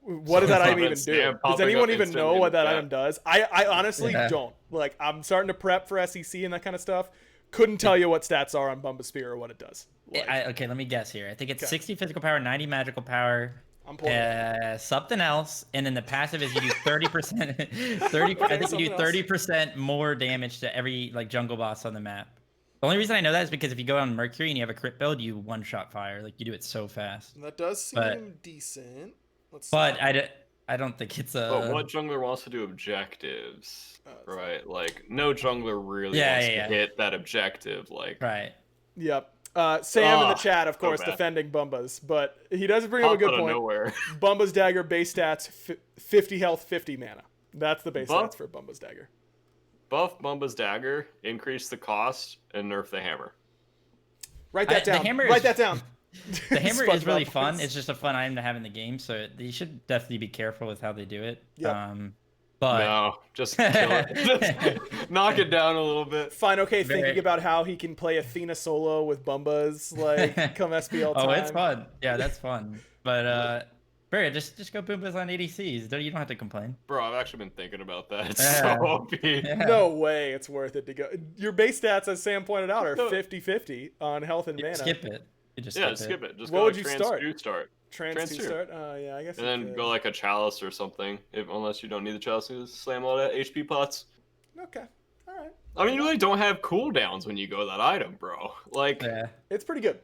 What does that item even do? Scam Does popping anyone up even know instantly what in that chat. item does? I honestly Yeah. don't. Like, I'm starting to prep for SEC and that kind of stuff. Couldn't tell you what stats are on Bumba Spear or what it does. Like, Okay, let me guess here. I think it's Okay. 60 physical power, 90 magical power, I'm pulling it up. something else, and then the passive is you do 30%. 30. I think you something do else. 30% more damage to every like jungle boss on the map. The only reason I know that is because if you go on Mercury and you have a crit build, you one-shot fire. Like you do it so fast. That does seem But- decent. Let's see. But I don't think it's a. But what jungler wants to do objectives, right? Like no jungler really Yeah, wants yeah, to hit that objective. Like Right. Yep. Sam in the Ah, chat, of so course, bad. defending Bumba's, but he does bring up a pop good out of point. nowhere. Bumba's dagger base stats 50 health, 50 mana. That's the base Buff- stats for Bumba's dagger. Buff Bumba's dagger, increase the cost, and nerf the hammer. Write that The down. hammer Write is- that down. The hammer is really SpongeBob fun. voice. It's just a fun item to have in the game, so you should definitely be careful with how they do it. Yep. But No, just kill it. Just knock it down a little bit. Fineokay Very- thinking about how he can play Athena solo with Bumba's, like, come SPL time. Oh, it's fun. Yeah, that's fun. But Barry, just go Boombas on ADCs. You don't have to complain. Bro, I've actually been thinking about that. It's Yeah. so OP. Yeah. No way it's worth it to go. Your base stats, as Sam pointed out, are No. 50-50 on health and You mana. skip it. You just Yeah, skip skip it. Just What go would like you trans start? 2 start. Trans Trans 2 two. start? Yeah, I guess. And you then could. go like a chalice or something, unless you don't need the chalice to slam all that HP pots. Okay. All right. I mean, you really don't have cooldowns when you go that item, bro. Like, Yeah. It's pretty good.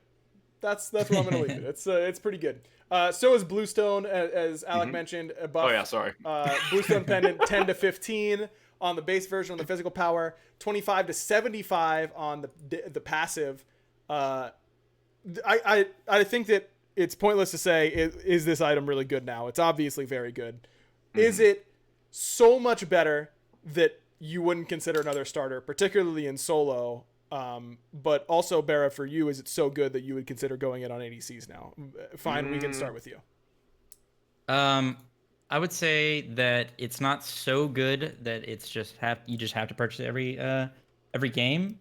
That's where I'm gonna leave it. It's pretty good. So is Bluestone, as Alec mentioned, a buff. oh yeah, sorry. Bluestone pendant 10 to 15 on the base version on the physical power, 25 to 75 on the passive. I think that it's pointless to say is this item really good now. It's obviously very good. Is it so much better that you wouldn't consider another starter, particularly in solo? But also, Barra, for you, is it so good that you would consider going it on ADCs now? Fine, we can start with you. I would say that it's not so good that you just have to purchase it every game.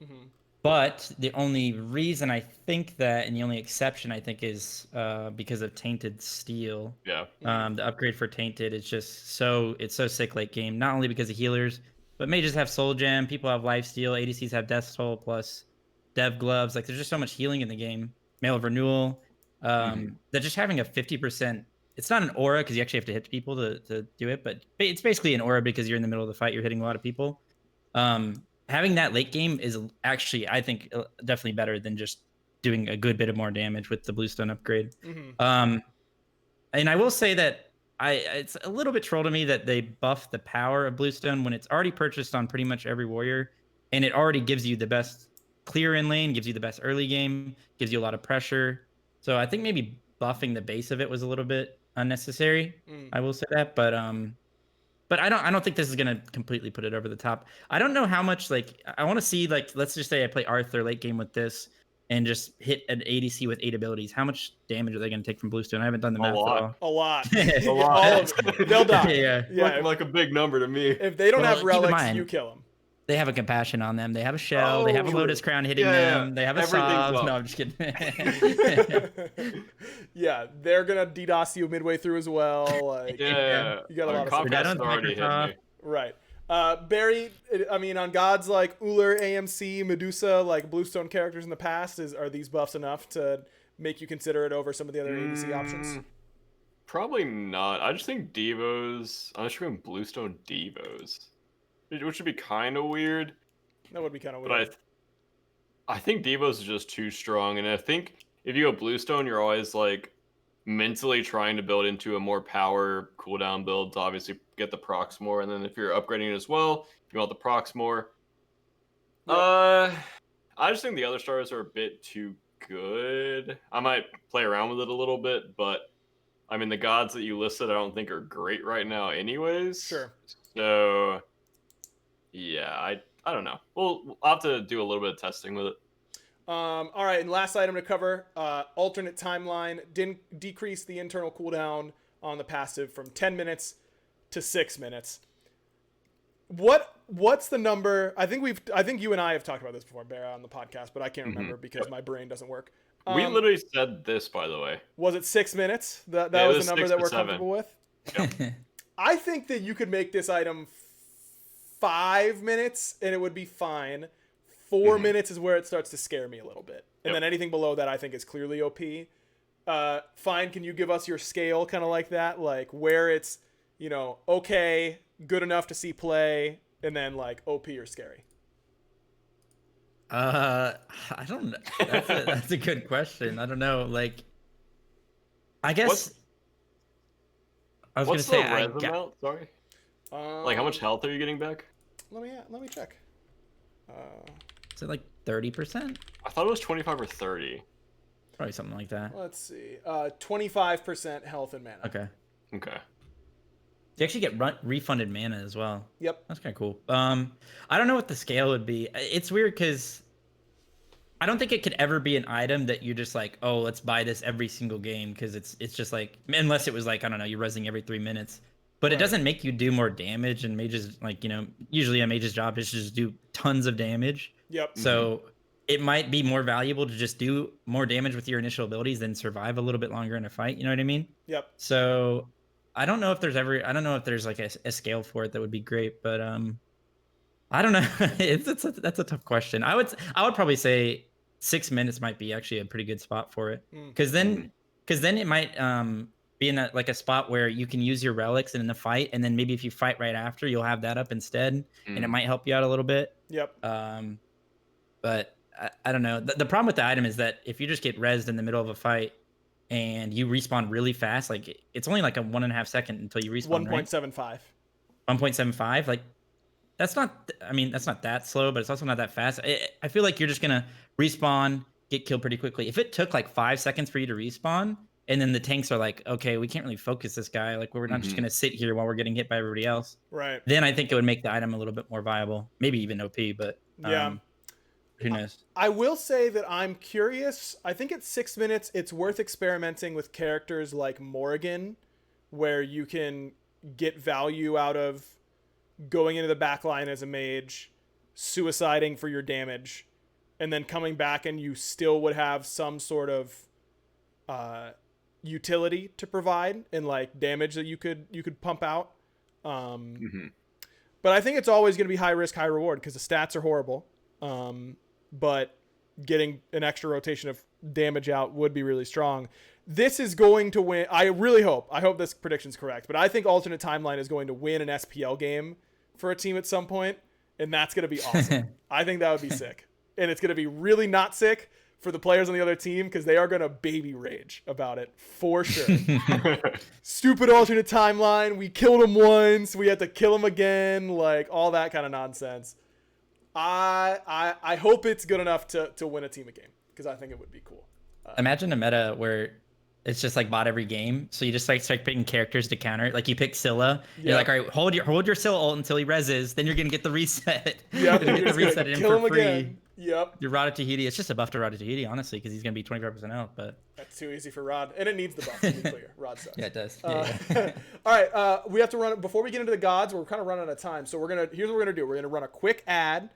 But the only reason I think that, and the only exception I think is because of Tainted Steel. Yeah. The upgrade for Tainted is just so sick late game. Not only because of healers, but mages have Soul Gem, people have Lifesteal, ADCs have Death Toll plus Dev Gloves. Like there's just so much healing in the game. Mail of Renewal. That just having a 50%. It's not an aura because you actually have to hit people to do it, but it's basically an aura because you're in the middle of the fight. You're hitting a lot of people. Having that late game is actually, I think, definitely better than just doing a good bit of more damage with the Bluestone upgrade. And I will say that it's a little bit troll to me that they buff the power of Bluestone when it's already purchased on pretty much every warrior, and it already gives you the best clear in lane, gives you the best early game, gives you a lot of pressure. So I think maybe buffing the base of it was a little bit unnecessary. I will say that, but I don't think this is gonna completely put it over the top. I don't know how much, like, I want to see, like, let's just say I play Arthur late game with this and just hit an ADC with 8 abilities. How much damage are they gonna take from Bluestone? I haven't done the math at lot. all. A lot. A lot. All of it. They'll die. Yeah. Yeah. Like a big number to me. If they don't Well, have keep in relics, mind- you kill them. They have a compassion on them. They have a shell. They have a Oh, lotus crown hitting yeah, them. They have a everything's sobs. up. No, I'm just kidding. Yeah, they're gonna DDoS you midway through as well. Like, Yeah. you got a lot of Conquest That one's already hit me. Microsoft. right. Barry, I mean, on gods like Uller, AMC, Medusa, like Bluestone characters in the past, are these buffs enough to make you consider it over some of the other ADC options? Probably not. I just think Devos. I'm just going Bluestone Devos, which would be kind of weird. That would be kind of But weird. I think Devos is just too strong, and I think if you go Bluestone, you're always like mentally trying to build into a more power cooldown build to obviously get the procs more, and then if you're upgrading it as well, you want the procs more. Yep. I just think the other stars are a bit too good. I might play around with it a little bit, but I mean the gods that you listed I don't think are great right now anyways. Sure. So yeah, I don't know. I'll have to do a little bit of testing with it. All right, and last item to cover, alternate timeline, decrease the internal cooldown on the passive from 10 minutes to 6 minutes. What's the number? I think you and I have talked about this before, Barra, on the podcast, but I can't remember because my brain doesn't work. We literally said this, by the way. Was it 6 minutes? That Yeah, it was was the number 6 that to we're 7. comfortable with? I think that you could make this item 5 minutes and it would be fine. 4 minutes is where it starts to scare me a little bit. And then anything below that I think is clearly OP. Fine, can you give us your scale kind of like that? Like where it's, you know, okay, good enough to see play, and then like OP or scary? I don't know. That's a good question. I don't know. Like, I guess I was gonna say what's the res amount? Sorry. Like how much health are you getting back? Let me check. Is it like 30%? I thought it was 25 or 30. Probably something like that. Let's see. 25% health and mana. Okay. Okay. You actually get refunded mana as well. Yep. That's kind of cool. I don't know what the scale would be. It's weird because I don't think it could ever be an item that you just like, oh, let's buy this every single game, because it's just like, unless it was like, I don't know, you're rezzing every 3 minutes. But it doesn't make you do more damage, and mages, like, you know, usually a mage's job is to just do tons of damage. Yep. So it might be more valuable to just do more damage with your initial abilities than survive a little bit longer in a fight. You know what I mean? Yep. So I don't know if there's like a scale for it that would be great, but I don't know. That's a tough question. I would probably say 6 minutes might be actually a pretty good spot for it, because then it might be in a spot where you can use your relics in the fight, and then maybe if you fight right after, you'll have that up instead, and it might help you out a little bit. Yep. But I don't know. The problem with the item is that if you just get rezzed in the middle of a fight and you respawn really fast, like it's only like a 1.5 second until you respawn. 1.75. Right? 1.75. Like that's not that slow, but it's also not that fast. I feel like you're just gonna respawn, get killed pretty quickly. If it took like 5 seconds for you to respawn, and then the tanks are like, okay, we can't really focus this guy. Like we're not just gonna sit here while we're getting hit by everybody else. Right. Then I think it would make the item a little bit more viable, maybe even OP. But yeah. Who knows? I will say that I'm curious. I think at 6 minutes, it's worth experimenting with characters like Morrigan, where you can get value out of going into the backline as a mage, suiciding for your damage, and then coming back, and you still would have some sort of utility to provide and like damage that you could pump out. But I think it's always going to be high risk, high reward, because the stats are horrible. But getting an extra rotation of damage out would be really strong. This is going to win. I hope this prediction's correct, but I think Alternate Timeline is going to win an SPL game for a team at some point, and that's going to be awesome. I think that would be sick. And it's going to be really not sick for the players on the other team, because they are going to baby rage about it for sure. Stupid Alternate Timeline. We killed him once. We had to kill him again. Like all that kind of nonsense. I hope it's good enough to win a team a game, because I think it would be cool. Imagine a meta where it's just like bot every game, so you just like start picking characters to counter it. Like you pick Scylla, you're like, all right, hold your Scylla ult until he rezzes, then you're gonna get the reset. Yep, you're gonna get the reset in for free. Again. Yep. Your BaRRaCCuDDa, it's just a buff to BaRRaCCuDDa, honestly, because he's gonna be 25% out. But that's too easy for Rod, and it needs the buff to be clear. Rod sucks. Yeah, it does. All right, we have to run before we get into the gods. We're kind of running out of time, so here's what we're gonna do. We're gonna run a quick ad.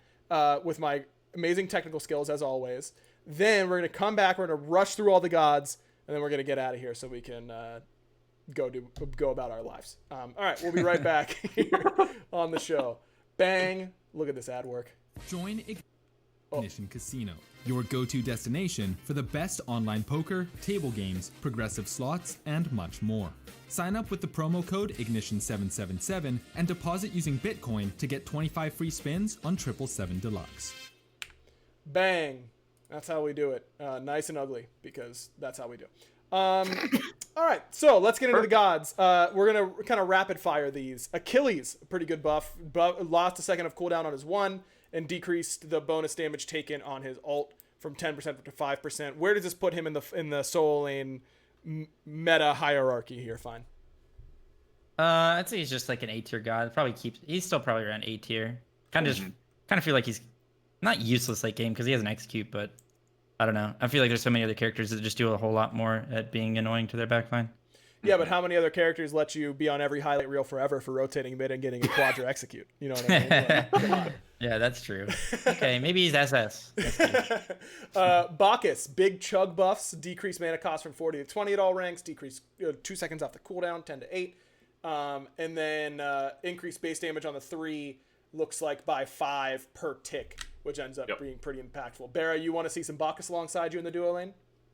With my amazing technical skills as always. Then we're going to come back, we're going to rush through all the gods, and then we're going to get out of here so we can go about our lives. All right, we'll be right back here on the show. Bang. Look at this ad work. Join Ignition Casino, your go-to destination for the best online poker, table games, progressive slots, and much more. Sign up with the promo code Ignition777 and deposit using Bitcoin to get 25 free spins on 777 Deluxe. Bang. That's how we do it. Nice and ugly, because that's how we do. All right, so let's get into the gods. We're going to kind of rapid fire these. Achilles, a pretty good buff. Lost a second of cooldown on his 1 and decreased the bonus damage taken on his ult from 10% to 5%. Where does this put him in the Soul Lane meta hierarchy here? Fine. I'd say he's just like an A tier god. He's still probably around A tier. Kind of feel like he's not useless late game because he has an execute, but I don't know. I feel like there's so many other characters that just do a whole lot more at being annoying to their backline. Yeah, but how many other characters let you be on every highlight reel forever for rotating mid and getting a quadra execute? You know what I mean? Like, come on. Yeah, that's true. Okay, maybe he's SS. Bacchus, big chug buffs, decrease mana cost from 40 to 20 at all ranks, decrease 2 seconds off the cooldown, 10 to 8. And then increased base damage on the 3 looks like by 5 per tick, which ends up being pretty impactful. Barra, you want to see some Bacchus alongside you in the duo lane?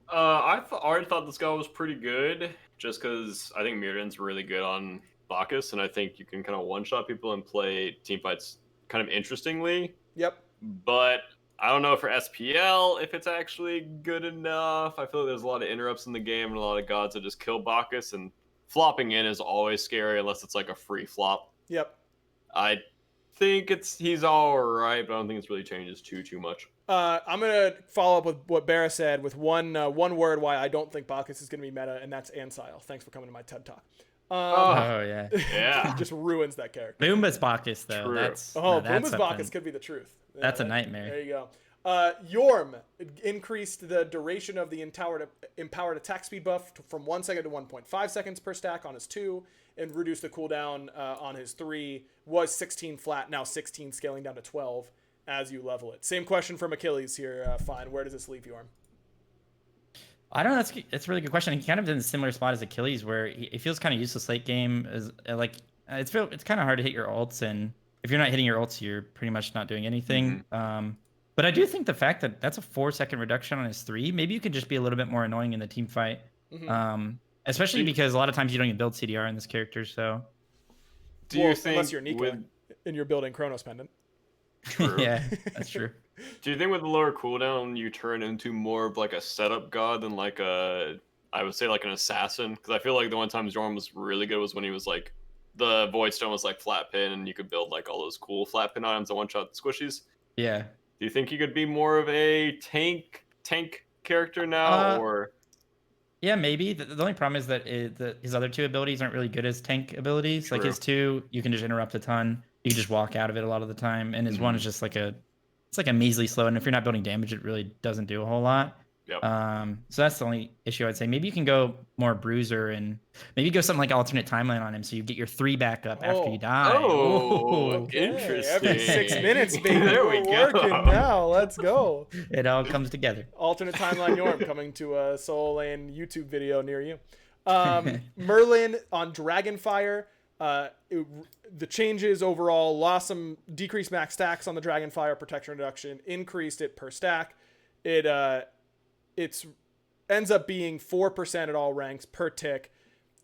I already thought this guy was pretty good, just because I think Mirrodin's really good on Bacchus, and I think you can kind of one-shot people and play teamfights kind of interestingly. Yep. But I don't know for SPL if it's actually good enough. I feel like there's a lot of interrupts in the game and a lot of gods that just kill Bacchus, and flopping in is always scary unless it's like a free flop. Yep. I think he's all right, but I don't think it's really changes too much. I'm gonna follow up with what Barra said with one word why I don't think Bacchus is gonna be meta, and that's Ansile. Thanks for coming to my TED Talk. Oh yeah. Yeah. Just ruins that character. Boomba's Bacchus though. True. That's Boomba's Bacchus could be the truth. Yeah, that's a nightmare. There you go. Yorm increased the duration of the empowered attack speed buff from 1 second to 1.5 seconds per stack on his 2, and reduced the cooldown on his 3. Was 16 flat, now 16, scaling down to 12 as you level it. Same question from Achilles here. Fine. Where does this leave Yorm? I don't know. That's a really good question. He kind of in a similar spot as Achilles, where he feels kind of useless late game. Is like it's kind of hard to hit your ults, and if you're not hitting your ults, you're pretty much not doing anything. But I do think the fact that that's a 4-second reduction on his 3, maybe you could just be a little bit more annoying in the team fight. Especially because a lot of times you don't even build CDR in this character. So, do you think unless you're Nika and you're building Chronos Pendant? True. Yeah, that's true. Do you think with the lower cooldown you turn into more of like a setup god than like I would say like an assassin? Because I feel like the one time Zorn was really good was when he was like the Void Stone was like flat pin, and you could build like all those cool flat pin items that one shot the squishies. Yeah. Do you think he could be more of a tank character now, or? Yeah, maybe. The only problem is that his other 2 abilities aren't really good as tank abilities. True. Like his 2, you can just interrupt a ton. You can just walk out of it a lot of the time, and his 1 is just like it's like a measly slow, and if you're not building damage, it really doesn't do a whole lot. Yep. So that's the only issue I'd say. Maybe you can go more bruiser, and maybe go something like alternate timeline on him, so you get your 3 back up after you die. Interesting. Every 6 minutes, baby. There we We're go. working now. Let's go. It all comes together. Alternate timeline Yorm coming to a Soul Lane YouTube video near you. Merlin on Dragonfire. The changes overall lost some decreased max stacks on the Dragonfire protection reduction, increased it per stack. It's ends up being 4% at all ranks per tick.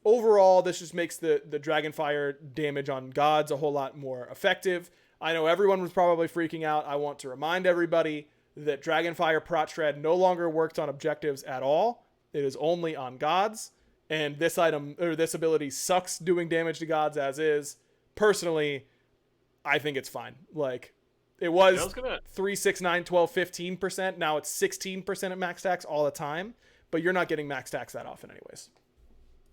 Overall, this just makes the Dragonfire damage on gods a whole lot more effective. I know everyone was probably freaking out. I want to remind everybody that Dragonfire Prot Shred no longer works on objectives at all. It is only on gods. And this item or this ability sucks doing damage to gods as is. Personally, I think it's fine. Like it was 3, 6, 9, 12, 15%. Now it's 16% at max stacks all the time, but you're not getting max stacks that often anyways.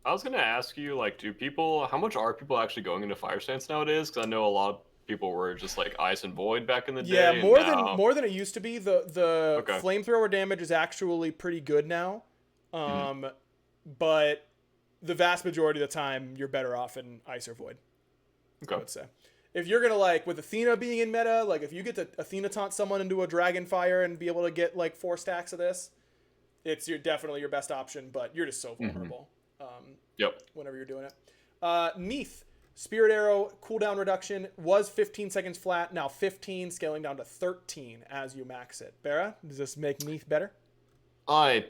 I was gonna ask you, like, how much are people actually going into Fire Stance nowadays? Because I know a lot of people were just like Ice and Void back in the day. Yeah, more than it used to be. The flamethrower damage is actually pretty good now. But the vast majority of the time, you're better off in Ice or Void. I would say. If you're gonna like with Athena being in meta, like if you get to Athena taunt someone into a Dragonfire and be able to get like 4 stacks of this, it's definitely your best option. But you're just so vulnerable. Whenever you're doing it. Neath, Spirit Arrow cooldown reduction was 15 seconds flat, now 15, scaling down to 13 as you max it. Barra, does this make Neath better? I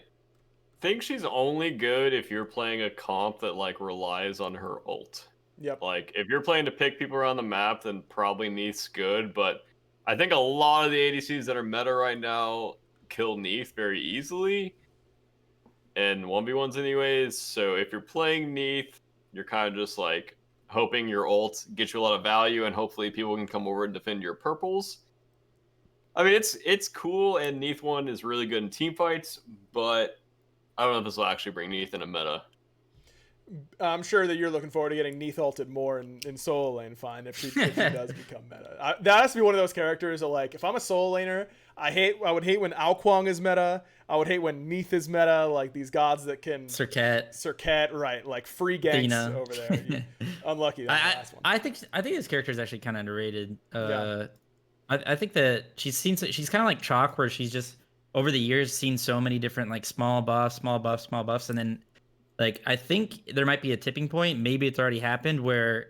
think she's only good if you're playing a comp that like relies on her ult. Yep. Like if you're playing to pick people around the map, then probably Neath's good. But I think a lot of the ADCs that are meta right now kill Neath very easily. And 1v1s anyways. So if you're playing Neath, you're kind of just like hoping your ult gets you a lot of value, and hopefully people can come over and defend your purples. I mean, it's cool, and Neath 1 is really good in team fights, but I don't know if this will actually bring Neath in a meta. I'm sure that you're looking forward to getting Neath ulted more in solo lane. Fine, if she does become meta. That has to be one of those characters that, like, if I'm a solo laner, I would hate when Ao Kuang is meta. I would hate when Neath is meta. Like these gods that can Circuit, right? Like free ganks Athena. over there. Unlucky that last one. I think this character is actually kind of underrated. I think that she's kind of like Chalk, where she's just over the years seen so many different like small buffs, and then Like, I think there might be a tipping point. Maybe it's already happened where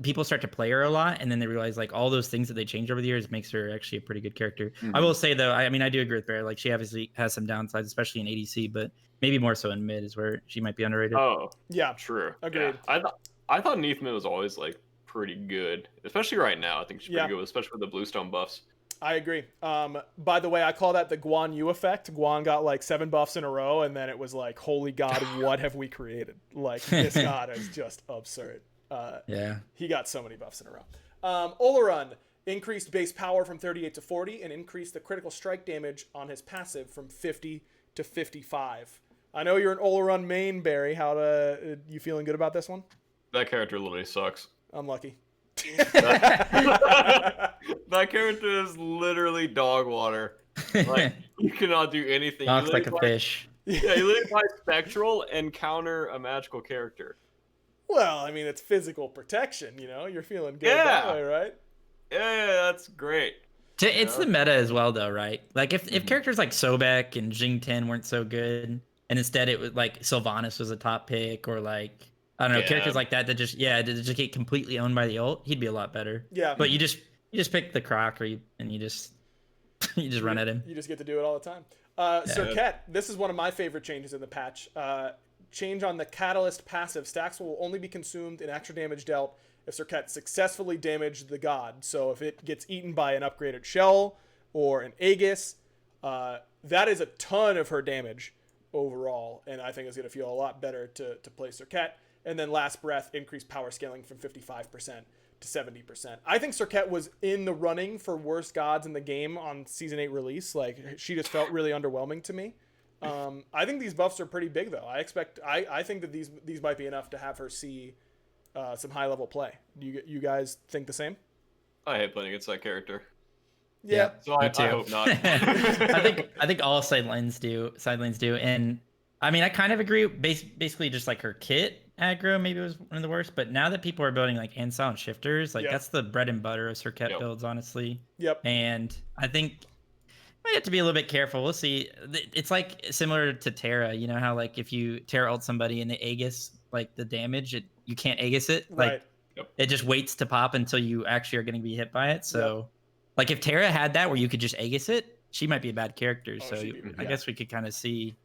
people start to play her a lot, and then they realize like all those things that they changed over the years makes her actually a pretty good character. I will say though, I mean, I do agree with Bear. Like, she obviously has some downsides, especially in ADC, but maybe more so in mid is where she might be underrated. Oh, Yeah, true. agreed. Yeah. I thought Neath mid was always like pretty good, especially right now. I think she's pretty good, especially with the Bluestone buffs. I agree. By the way, I call that the Guan Yu effect. Guan got like 7 buffs in a row, and then it was like, holy God, what have we created? Like, this god is just absurd. Yeah. He got so many buffs in a row. Oleron increased base power from 38 to 40 and increased the critical strike damage on his passive from 50 to 55. I know you're an Oleron main, Barry. You feeling good about this one? That character literally sucks. Unlucky. That character is literally dog water. Like, you cannot do anything. Knocks like a fish. Yeah, you literally buy Spectral and counter a magical character. Well, I mean, it's physical protection, you know? You're feeling good that way, right? Yeah, that's great. It's the meta as well, though, right? Like, if characters like Sobek and Jing Ten weren't so good, and instead it was like Sylvanas was a top pick, or like, I don't know, characters like that just get completely owned by the ult, he'd be a lot better. Yeah. But you just pick the Croc, and you just run at him. You just get to do it all the time. Serket, this is one of my favorite changes in the patch. Change on the Catalyst passive. Stacks will only be consumed in extra damage dealt if Serket successfully damaged the god. So if it gets eaten by an upgraded Shell or an Aegis, that is a ton of her damage overall, and I think it's going to feel a lot better to play Serket. And then Last Breath increased power scaling from 55% to 70%. I think Serket was in the running for worst gods in the game on Season 8 release. Like, she just felt really underwhelming to me. I think these buffs are pretty big, though. I think that these might be enough to have her see some high-level play. Do you guys think the same? I hate playing against that character. Yeah. So I hope not. I think all side lanes do, and I mean, I kind of agree. Basically, just like her kit aggro maybe was one of the worst, but now that people are building like Ansel and shifters, like that's the bread and butter of Serket builds, honestly. Yep. And I think I have to be a little bit careful. We'll see. It's like similar to Terra. You know how like if you Terra ult somebody and the Aegis, like the damage, you can't Aegis it. Like it just waits to pop until you actually are going to be hit by it. So like if Terra had that where you could just Aegis it, she might be a bad character. So I guess we could kind of see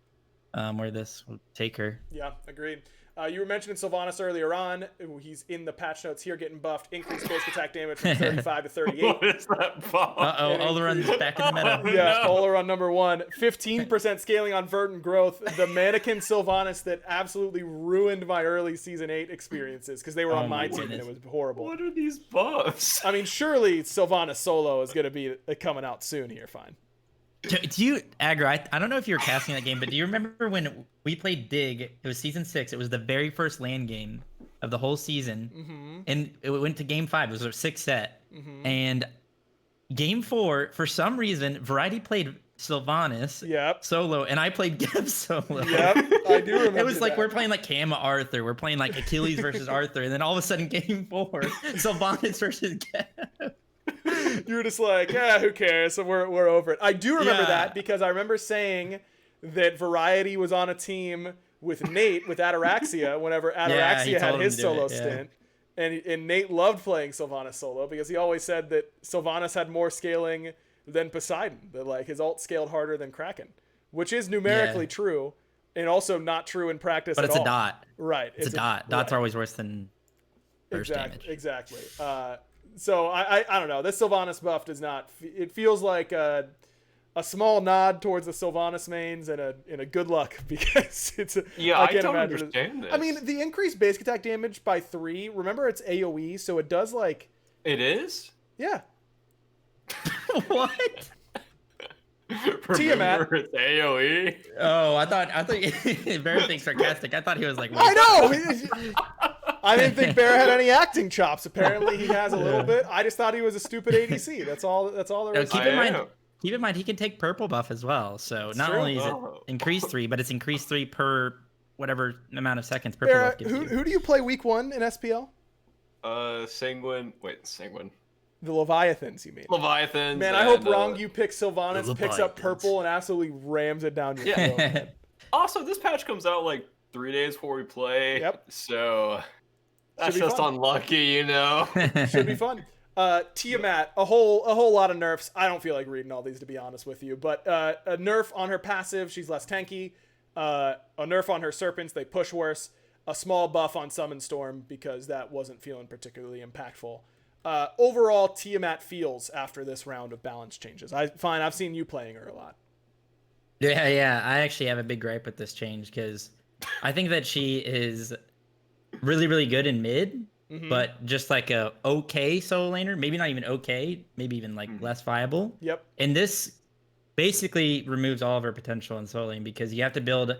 where this will take her. Yeah, agreed. You were mentioning Sylvanas earlier on. He's in the patch notes here, getting buffed. Increased base attack damage from 35 to 38. What is that buff? Uh-oh, Oleron's back in the meta. Yeah, Oleron number 1. 15% scaling on Verdant Growth. The mannequin Sylvanas that absolutely ruined my early Season 8 experiences because they were on my team and it was horrible. What are these buffs? I mean, surely Sylvanas solo is going to be coming out soon here, fine. Do you, Aggro, I don't know if you were casting that game, but do you remember when we played Dig? It was Season 6. It was the very first LAN game of the whole season. And it went to Game 5. It was our 6th set. And Game 4, for some reason, Variety played Sylvanas solo, and I played Geb solo. Yep, I do remember It was like that. we're playing like Kama Arthur. We're playing like Achilles versus Arthur. And then all of a sudden, Game 4, Sylvanas versus Geb. You were just like, who cares? So we're over it. I do remember that because I remember saying that Variety was on a team with Nate with Ataraxia whenever Ataraxia had his solo stint. And Nate loved playing Sylvanas solo because he always said that Sylvanas had more scaling than Poseidon. That like his ult scaled harder than Kraken, which is numerically true and also not true in practice but at it's all. a dot. Right. It's a dot. Dots are always worse than burst damage. Exactly. So I don't know. This Sylvanas buff does not. It feels like a small nod towards the Sylvanas mains and a good luck because it's. I don't understand this. I mean, the increased basic attack damage by 3. Remember, it's AOE, so it does like. It is. Yeah. What? Remember, it's AOE. Oh, I thought very being sarcastic. I thought he was like. I know. I didn't think Bear had any acting chops. Apparently, he has a little bit. I just thought he was a stupid ADC. That's all there is. Keep in mind, he can take purple buff as well. So not only is it increased 3, but it's increased 3 per whatever amount of seconds purple Bear, buff gives you. Who do you play week 1 in SPL? Sanguine. The Leviathans, you mean? Leviathans. Man, I hope Rongu picks Sylvanas, picks up purple, and absolutely rams it down your throat. Also, this patch comes out like 3 days before we play. Yep. So that's be just fun. unlucky, you know. Should be fun. Tiamat, a whole lot of nerfs. I don't feel like reading all these, to be honest with you, but a nerf on her passive, she's less tanky. A nerf on her serpents, they push worse. A small buff on Summon Storm because that wasn't feeling particularly impactful. Overall, Tiamat feels after this round of balance changes. I've seen you playing her a lot. Yeah. I actually have a big gripe with this change because I think that she is really, really good in mid, but just like a okay solo laner. Maybe not even okay. Maybe even like less viable. Yep. And this basically removes all of her potential in solo lane because you have to build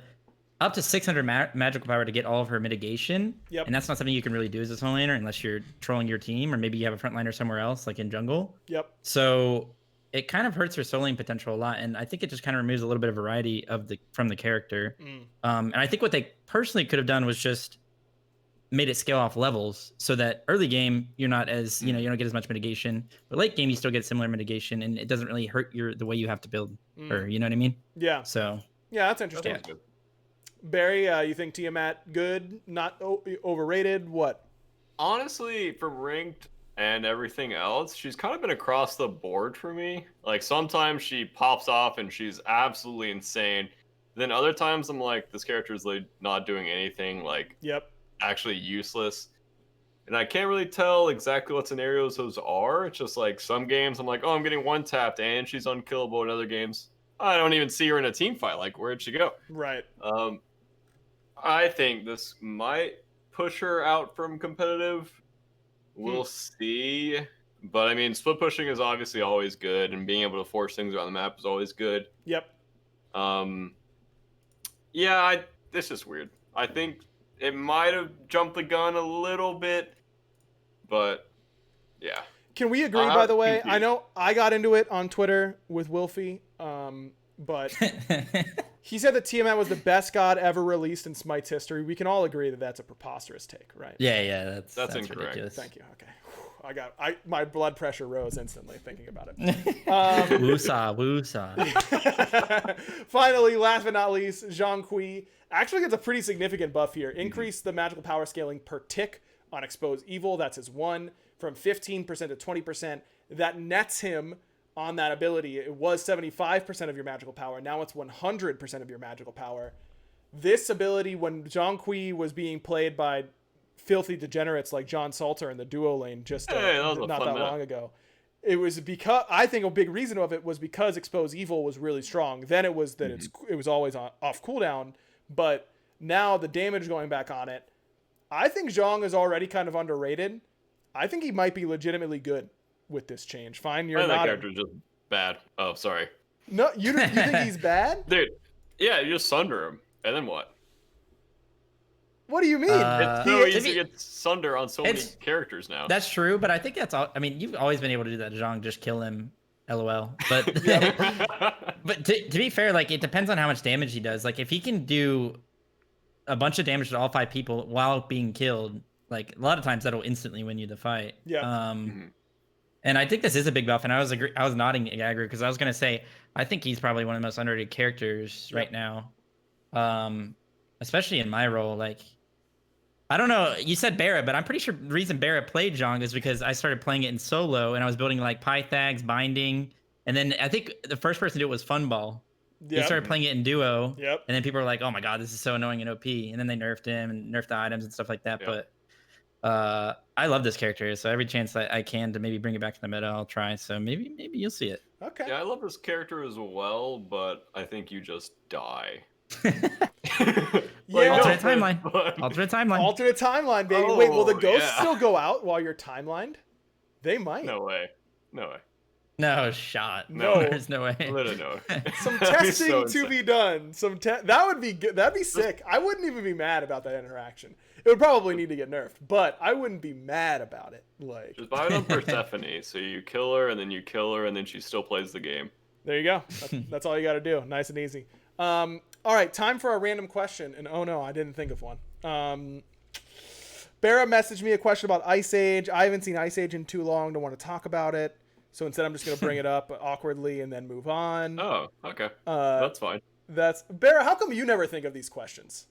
up to 600 magical power to get all of her mitigation. Yep. And that's not something you can really do as a solo laner unless you're trolling your team or maybe you have a frontliner somewhere else, like in jungle. Yep. So it kind of hurts her solo lane potential a lot. And I think it just kind of removes a little bit of variety from the character. And I think what they personally could have done was just made it scale off levels so that early game you're not as you don't get as much mitigation, but late game you still get similar mitigation and it doesn't really hurt the way you have to build her. You know what I mean? Yeah. So yeah, that's interesting. That sounds good. Barry, you think Tiamat good, not overrated? What? Honestly, from ranked and everything else, she's kind of been across the board for me. Like sometimes she pops off and she's absolutely insane. Then other times I'm like, this character is like not doing anything, like actually useless. And I can't really tell exactly what scenarios those are. It's just like some games I'm like, oh, I'm getting one tapped and she's unkillable. In other games, I don't even see her in a team fight. Like, where'd she go? Right. I think this might push her out from competitive. We'll see. But I mean, split pushing is obviously always good, and being able to force things around the map is always good. Yep. Yeah, it's just weird. I think it might have jumped the gun a little bit, but yeah. Can we agree, by the way? I know I got into it on Twitter with Wilfie, but he said that Tiamat was the best god ever released in Smite's history. We can all agree that that's a preposterous take, right? Yeah, that's incorrect. Ridiculous. Thank you. Okay. My blood pressure rose instantly thinking about it. Woosah. Finally, last but not least, Zhang Kui actually gets a pretty significant buff here. Increase the magical power scaling per tick on Expose Evil. That's his one, from 15% to 20%. That nets him on that ability. It was 75% of your magical power. Now it's 100% of your magical power. This ability, when Zhang Kui was being played by filthy degenerates like John Salter in the duo lane not that long ago, it was because I think a big reason of it was because Expose Evil was really strong. Then it was that it was always off cooldown, but now the damage going back on it, I think Zhang is already kind of underrated. I think he might be legitimately good with this change. Fine, you're not. That character's just bad. Oh, sorry. No, you think he's bad? Dude, yeah, you just sunder him, and then what? What do you mean? It's so easy to get sunder on so many characters now. That's true, but I think that's all. I mean, you've always been able to do that, Zhang. Just kill him, LOL. But but to be fair, like it depends on how much damage he does. Like if he can do a bunch of damage to all 5 people while being killed, like a lot of times that'll instantly win you the fight. Yeah. And I think this is a big buff, and I was nodding at Aggro because I was gonna say I think he's probably one of the most underrated characters right now, especially in my role. Like, I don't know, you said BaRRa, but I'm pretty sure the reason BaRRa played Zhang is because I started playing it in solo, and I was building like Pythags, Binding, and then I think the first person to do it was Funball. He started playing it in duo, and then people were like, "Oh my god, this is so annoying in OP," and then they nerfed him and nerfed the items and stuff like that. But I love this character, so every chance I can to maybe bring it back to the meta, I'll try. So maybe you'll see it. Okay. Yeah, I love this character as well, but I think you just die. Alternate timeline. Alternate timeline. Alternate timeline, baby. Oh, wait, will the ghosts still go out while you're timelined? They might. No way. No way. No shot. No. There's no way. Literally no way. Some testing so to insane. be done. That would be good. That'd be sick. I wouldn't even be mad about that interaction. It would probably need to get nerfed, but I wouldn't be mad about it. Like, Just buy it on Persephone, so you kill her, and then you kill her, and then she still plays the game. there you go. That's all you got to do. Nice and easy. All right, time for our random question. And oh no, I didn't think of one. BaRRa messaged me a question about Ice Age. I haven't seen Ice Age in too long. Don't want to talk about it. So instead, I'm just going to bring it up awkwardly and then move on. Oh, okay. That's fine. BaRRa, how come you never think of these questions?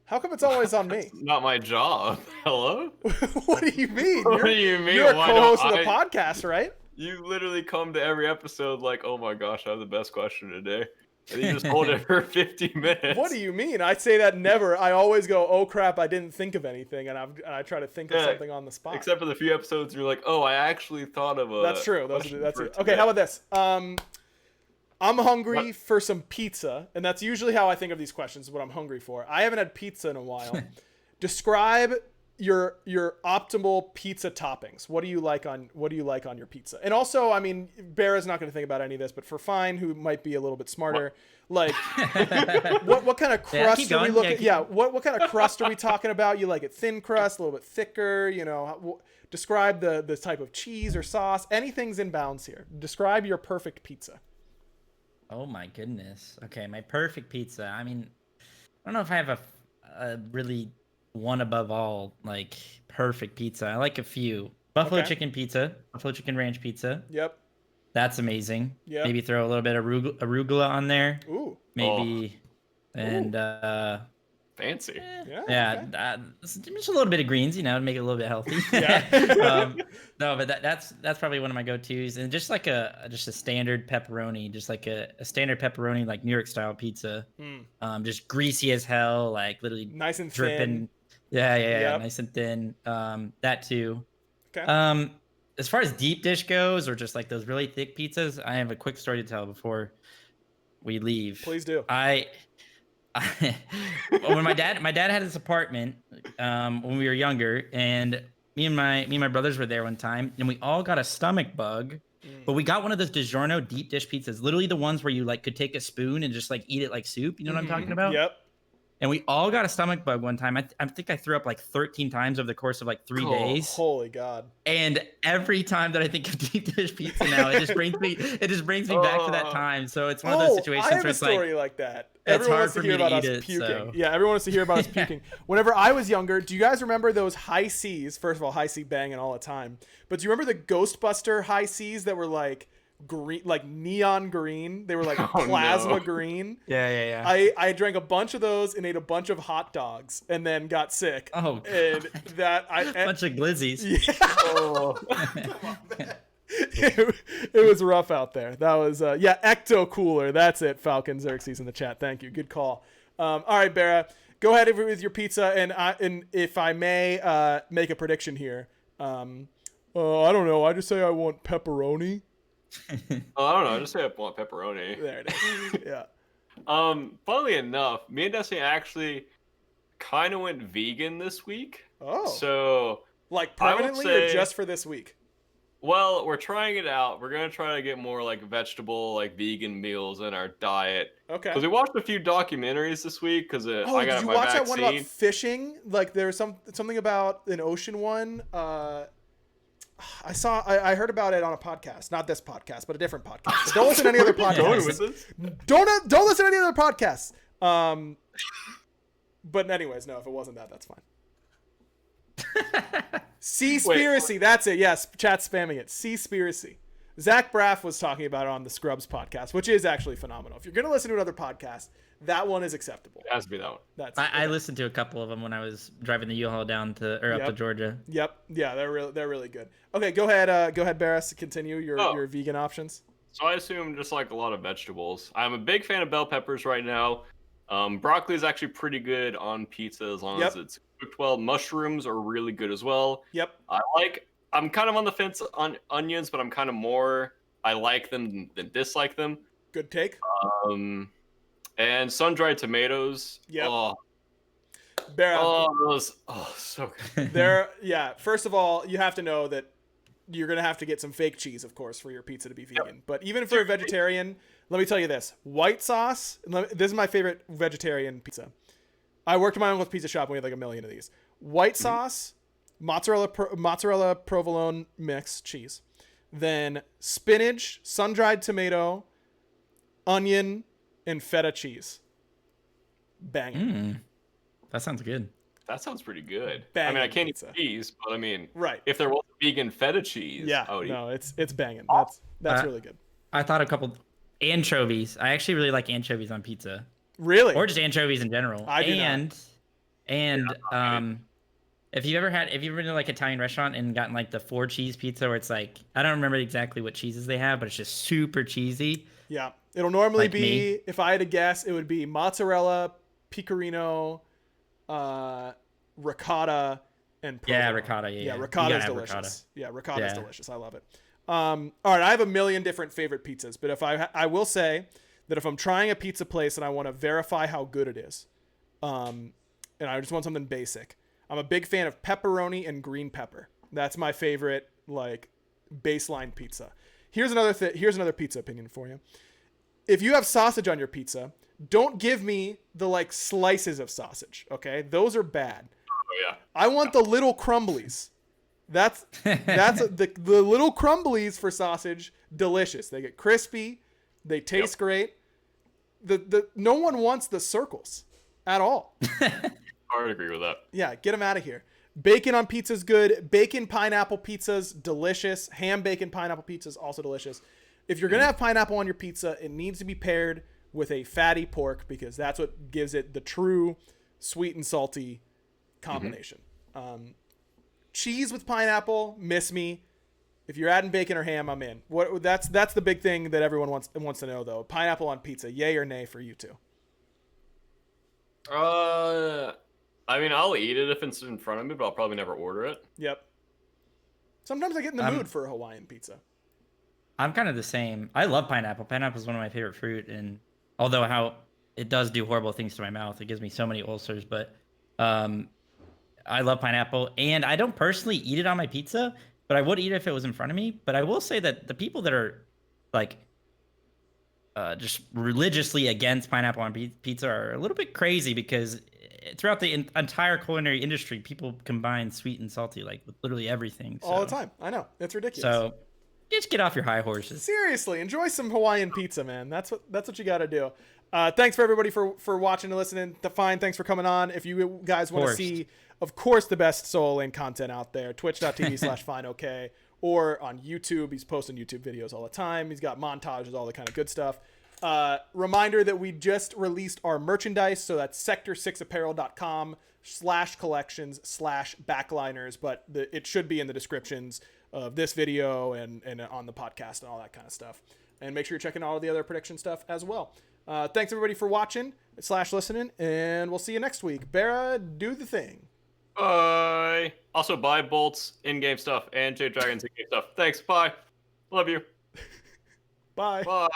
How come it's always on me? Not my job. Hello? What do you mean? What do you mean? You're a Why co-host of don't the I- podcast, right? You literally come to every episode like, oh my gosh, I have the best question today. And you just hold it for 50 minutes. What do you mean? I say that never. I always go, oh crap, I didn't think of anything, and I try to think of something on the spot. Except for the few episodes you're like, oh, I actually thought of a. That's true. question That's for it. today. Okay, how about this? I'm hungry for some pizza, and that's usually how I think of these questions. Is what I'm hungry for. I haven't had pizza in a while. Describe your optimal pizza toppings. What do you like on your pizza? And also, I mean, BaRRa's not going to think about any of this, but for Fine, who might be a little bit smarter, like what kind of crust are we looking? Yeah, what kind of crust are we talking about? You like it thin crust, a little bit thicker? You know, describe the type of cheese or sauce. Anything's in bounds here. Describe your perfect pizza. Oh my goodness. Okay, my perfect pizza. I mean, I don't know if I have a really one above all like perfect pizza. I like a few. Buffalo chicken pizza, buffalo chicken ranch pizza. Yep. That's amazing. Yep. Maybe throw a little bit of arugula on there. Ooh. Maybe. And Fancy. yeah, just a little bit of greens, you know, to make it a little bit healthy. Yeah. No, but that's probably one of my go-tos, and just like a standard pepperoni, just like a standard pepperoni, like New York style pizza. Just greasy as hell, like literally Nice and dripping. thin. Yeah, Yep. nice and thin. That too. Okay. As far as deep dish goes, or just like those really thick pizzas, I have a quick story to tell before we leave. Please do. When my dad had this apartment when we were younger, and me and my brothers were there one time, and we all got a stomach bug. But we got one of those DiGiorno deep dish pizzas, literally the ones where you like could take a spoon and just like eat it like soup. You know what I'm talking about? Yep. And we all got a stomach bug one time. I think I threw up like 13 times over the course of like 3 days. Holy God. And every time that I think of deep dish pizza now, it just brings me back to that time. So it's one of those situations I have where a it's story like that. it's Everyone hard wants to for hear me to about us eat it, puking. so. Yeah, everyone wants to hear about us puking. Whenever I was younger, do you guys remember those high C's? First of all, high C banging all the time. But do you remember the Ghostbuster high C's that were like green, like neon green? They were like plasma green. Yeah. I drank a bunch of those and ate a bunch of hot dogs and then got sick. Oh, and that bunch of glizzies. Yeah. Come on, man. It was rough out there. That was Ecto Cooler. That's it. Falcon Xerxes in the chat. Thank you. Good call. All right, BaRRa, go ahead with your pizza, and if I may make a prediction here. I don't know. I just say I want pepperoni. I don't know. I just say I want pepperoni. There it is. Yeah. Funnily enough, me and Destiny actually kind of went vegan this week. Oh. So like I would permanently or say- just for this week? Well, we're trying it out. We're gonna try to get more like vegetable, like vegan meals in our diet. Okay. Because we watched a few documentaries this week. Because Oh, I got did you my watch vaccine. that one about fishing? Like there was something about an ocean one. I heard about it on a podcast, not this podcast, but a different podcast. Don't listen to any other Going podcasts. with this? Don't listen to any other podcasts. But anyways, no, if it wasn't that, that's fine. Seaspiracy, that's it. Yes, chat's spamming it. Seaspiracy. Zach Braff was talking about it on the Scrubs podcast, which is actually phenomenal. If you're gonna listen to another podcast, that one is acceptable. It has to be that one. That's I listened to a couple of them when I was driving the U-Haul down to up to Georgia. Yep. Yeah, they're really good. Okay, go ahead, BaRRaCCuDDa, continue your vegan options. So I assume just like a lot of vegetables. I'm a big fan of bell peppers right now. Broccoli is actually pretty good on pizza as long as it's cooked well. Mushrooms are really good as well. Yep. I'm kind of on the fence on onions, but I'm kind of more I like them than dislike them. Good take. And sun-dried tomatoes. Yep. Oh, BaRRaCCuDDa, so good. first of all, you have to know that you're gonna have to get some fake cheese, of course, for your pizza to be vegan. Yep. But even if you're a vegetarian, let me tell you this: white sauce. This is my favorite vegetarian pizza. I worked at my uncle's pizza shop, and we had like a million of these. White sauce, mozzarella provolone mix cheese, then spinach, sun-dried tomato, onion, and feta cheese. Bang. That sounds good. That sounds pretty good. Banging I mean, I can't pizza. eat cheese, but I mean, Right. if there was vegan feta cheese, I would eat. No, it's banging. That's really good. I thought a couple anchovies. I actually really like anchovies on pizza, Really? or just anchovies in general. I do not. And And if you've ever been to like Italian restaurant and gotten like the 4-cheese pizza where it's like, I don't remember exactly what cheeses they have, but it's just super cheesy. Yeah. It'll normally Like be, me. if I had to guess, it would be mozzarella, pecorino, ricotta, and provolone. Yeah, ricotta. Yeah, Yeah, you ricotta gotta is have delicious. ricotta. Yeah, ricotta is Yeah. delicious. I love it. All right, I have a million different favorite pizzas, but if I will say that if I'm trying a pizza place and I want to verify how good it is, and I just want something basic, I'm a big fan of pepperoni and green pepper. That's my favorite like baseline pizza. Here's another pizza opinion for you. If you have sausage on your pizza, don't give me the like slices of sausage, okay? Those are bad. Oh yeah. I want the little crumblies. That's the little crumblies for sausage, delicious. They get crispy, they taste great. The no one wants the circles at all. I would agree with that. Yeah, get them out of here. Bacon on pizza's good. Bacon pineapple pizza's delicious. Ham bacon pineapple pizza's also delicious. If you're gonna have pineapple on your pizza, it needs to be paired with a fatty pork because that's what gives it the true sweet and salty combination. Cheese with pineapple, miss me. If you're adding bacon or ham, I'm in. That's the big thing that everyone wants to know though. Pineapple on pizza, yay or nay for you two? I mean, I'll eat it if it's in front of me, but I'll probably never order it. Yep. Sometimes I get in the mood for a Hawaiian pizza. I'm kind of the same. I love pineapple. Pineapple is one of my favorite fruit, and although how it does do horrible things to my mouth, it gives me so many ulcers. But I love pineapple, and I don't personally eat it on my pizza, but I would eat it if it was in front of me. But I will say that the people that are like just religiously against pineapple on pizza are a little bit crazy because throughout the entire culinary industry, people combine sweet and salty like with literally everything. So. All the time. I know. It's ridiculous. So just get off your high horses. Seriously, enjoy some Hawaiian pizza, man. That's what you got to do. Thanks for everybody for watching and listening. Define, thanks for coming on. If you guys want to see, of course, the best solo lane content out there, twitch.tv/Fineokay, or on YouTube. He's posting YouTube videos all the time. He's got montages, all the kind of good stuff. Reminder that we just released our merchandise. So that's sector6apparel.com/collections/backliners, but it should be in the descriptions of this video and on the podcast and all that kind of stuff. And make sure you're checking all of the other prediction stuff as well. Thanks everybody for watching / listening, and we'll see you next week. Barra, do the thing. Bye. Also, buy Bolt's in-game stuff and Jade Dragon's in-game stuff. Thanks. Bye. Love you. Bye. Bye.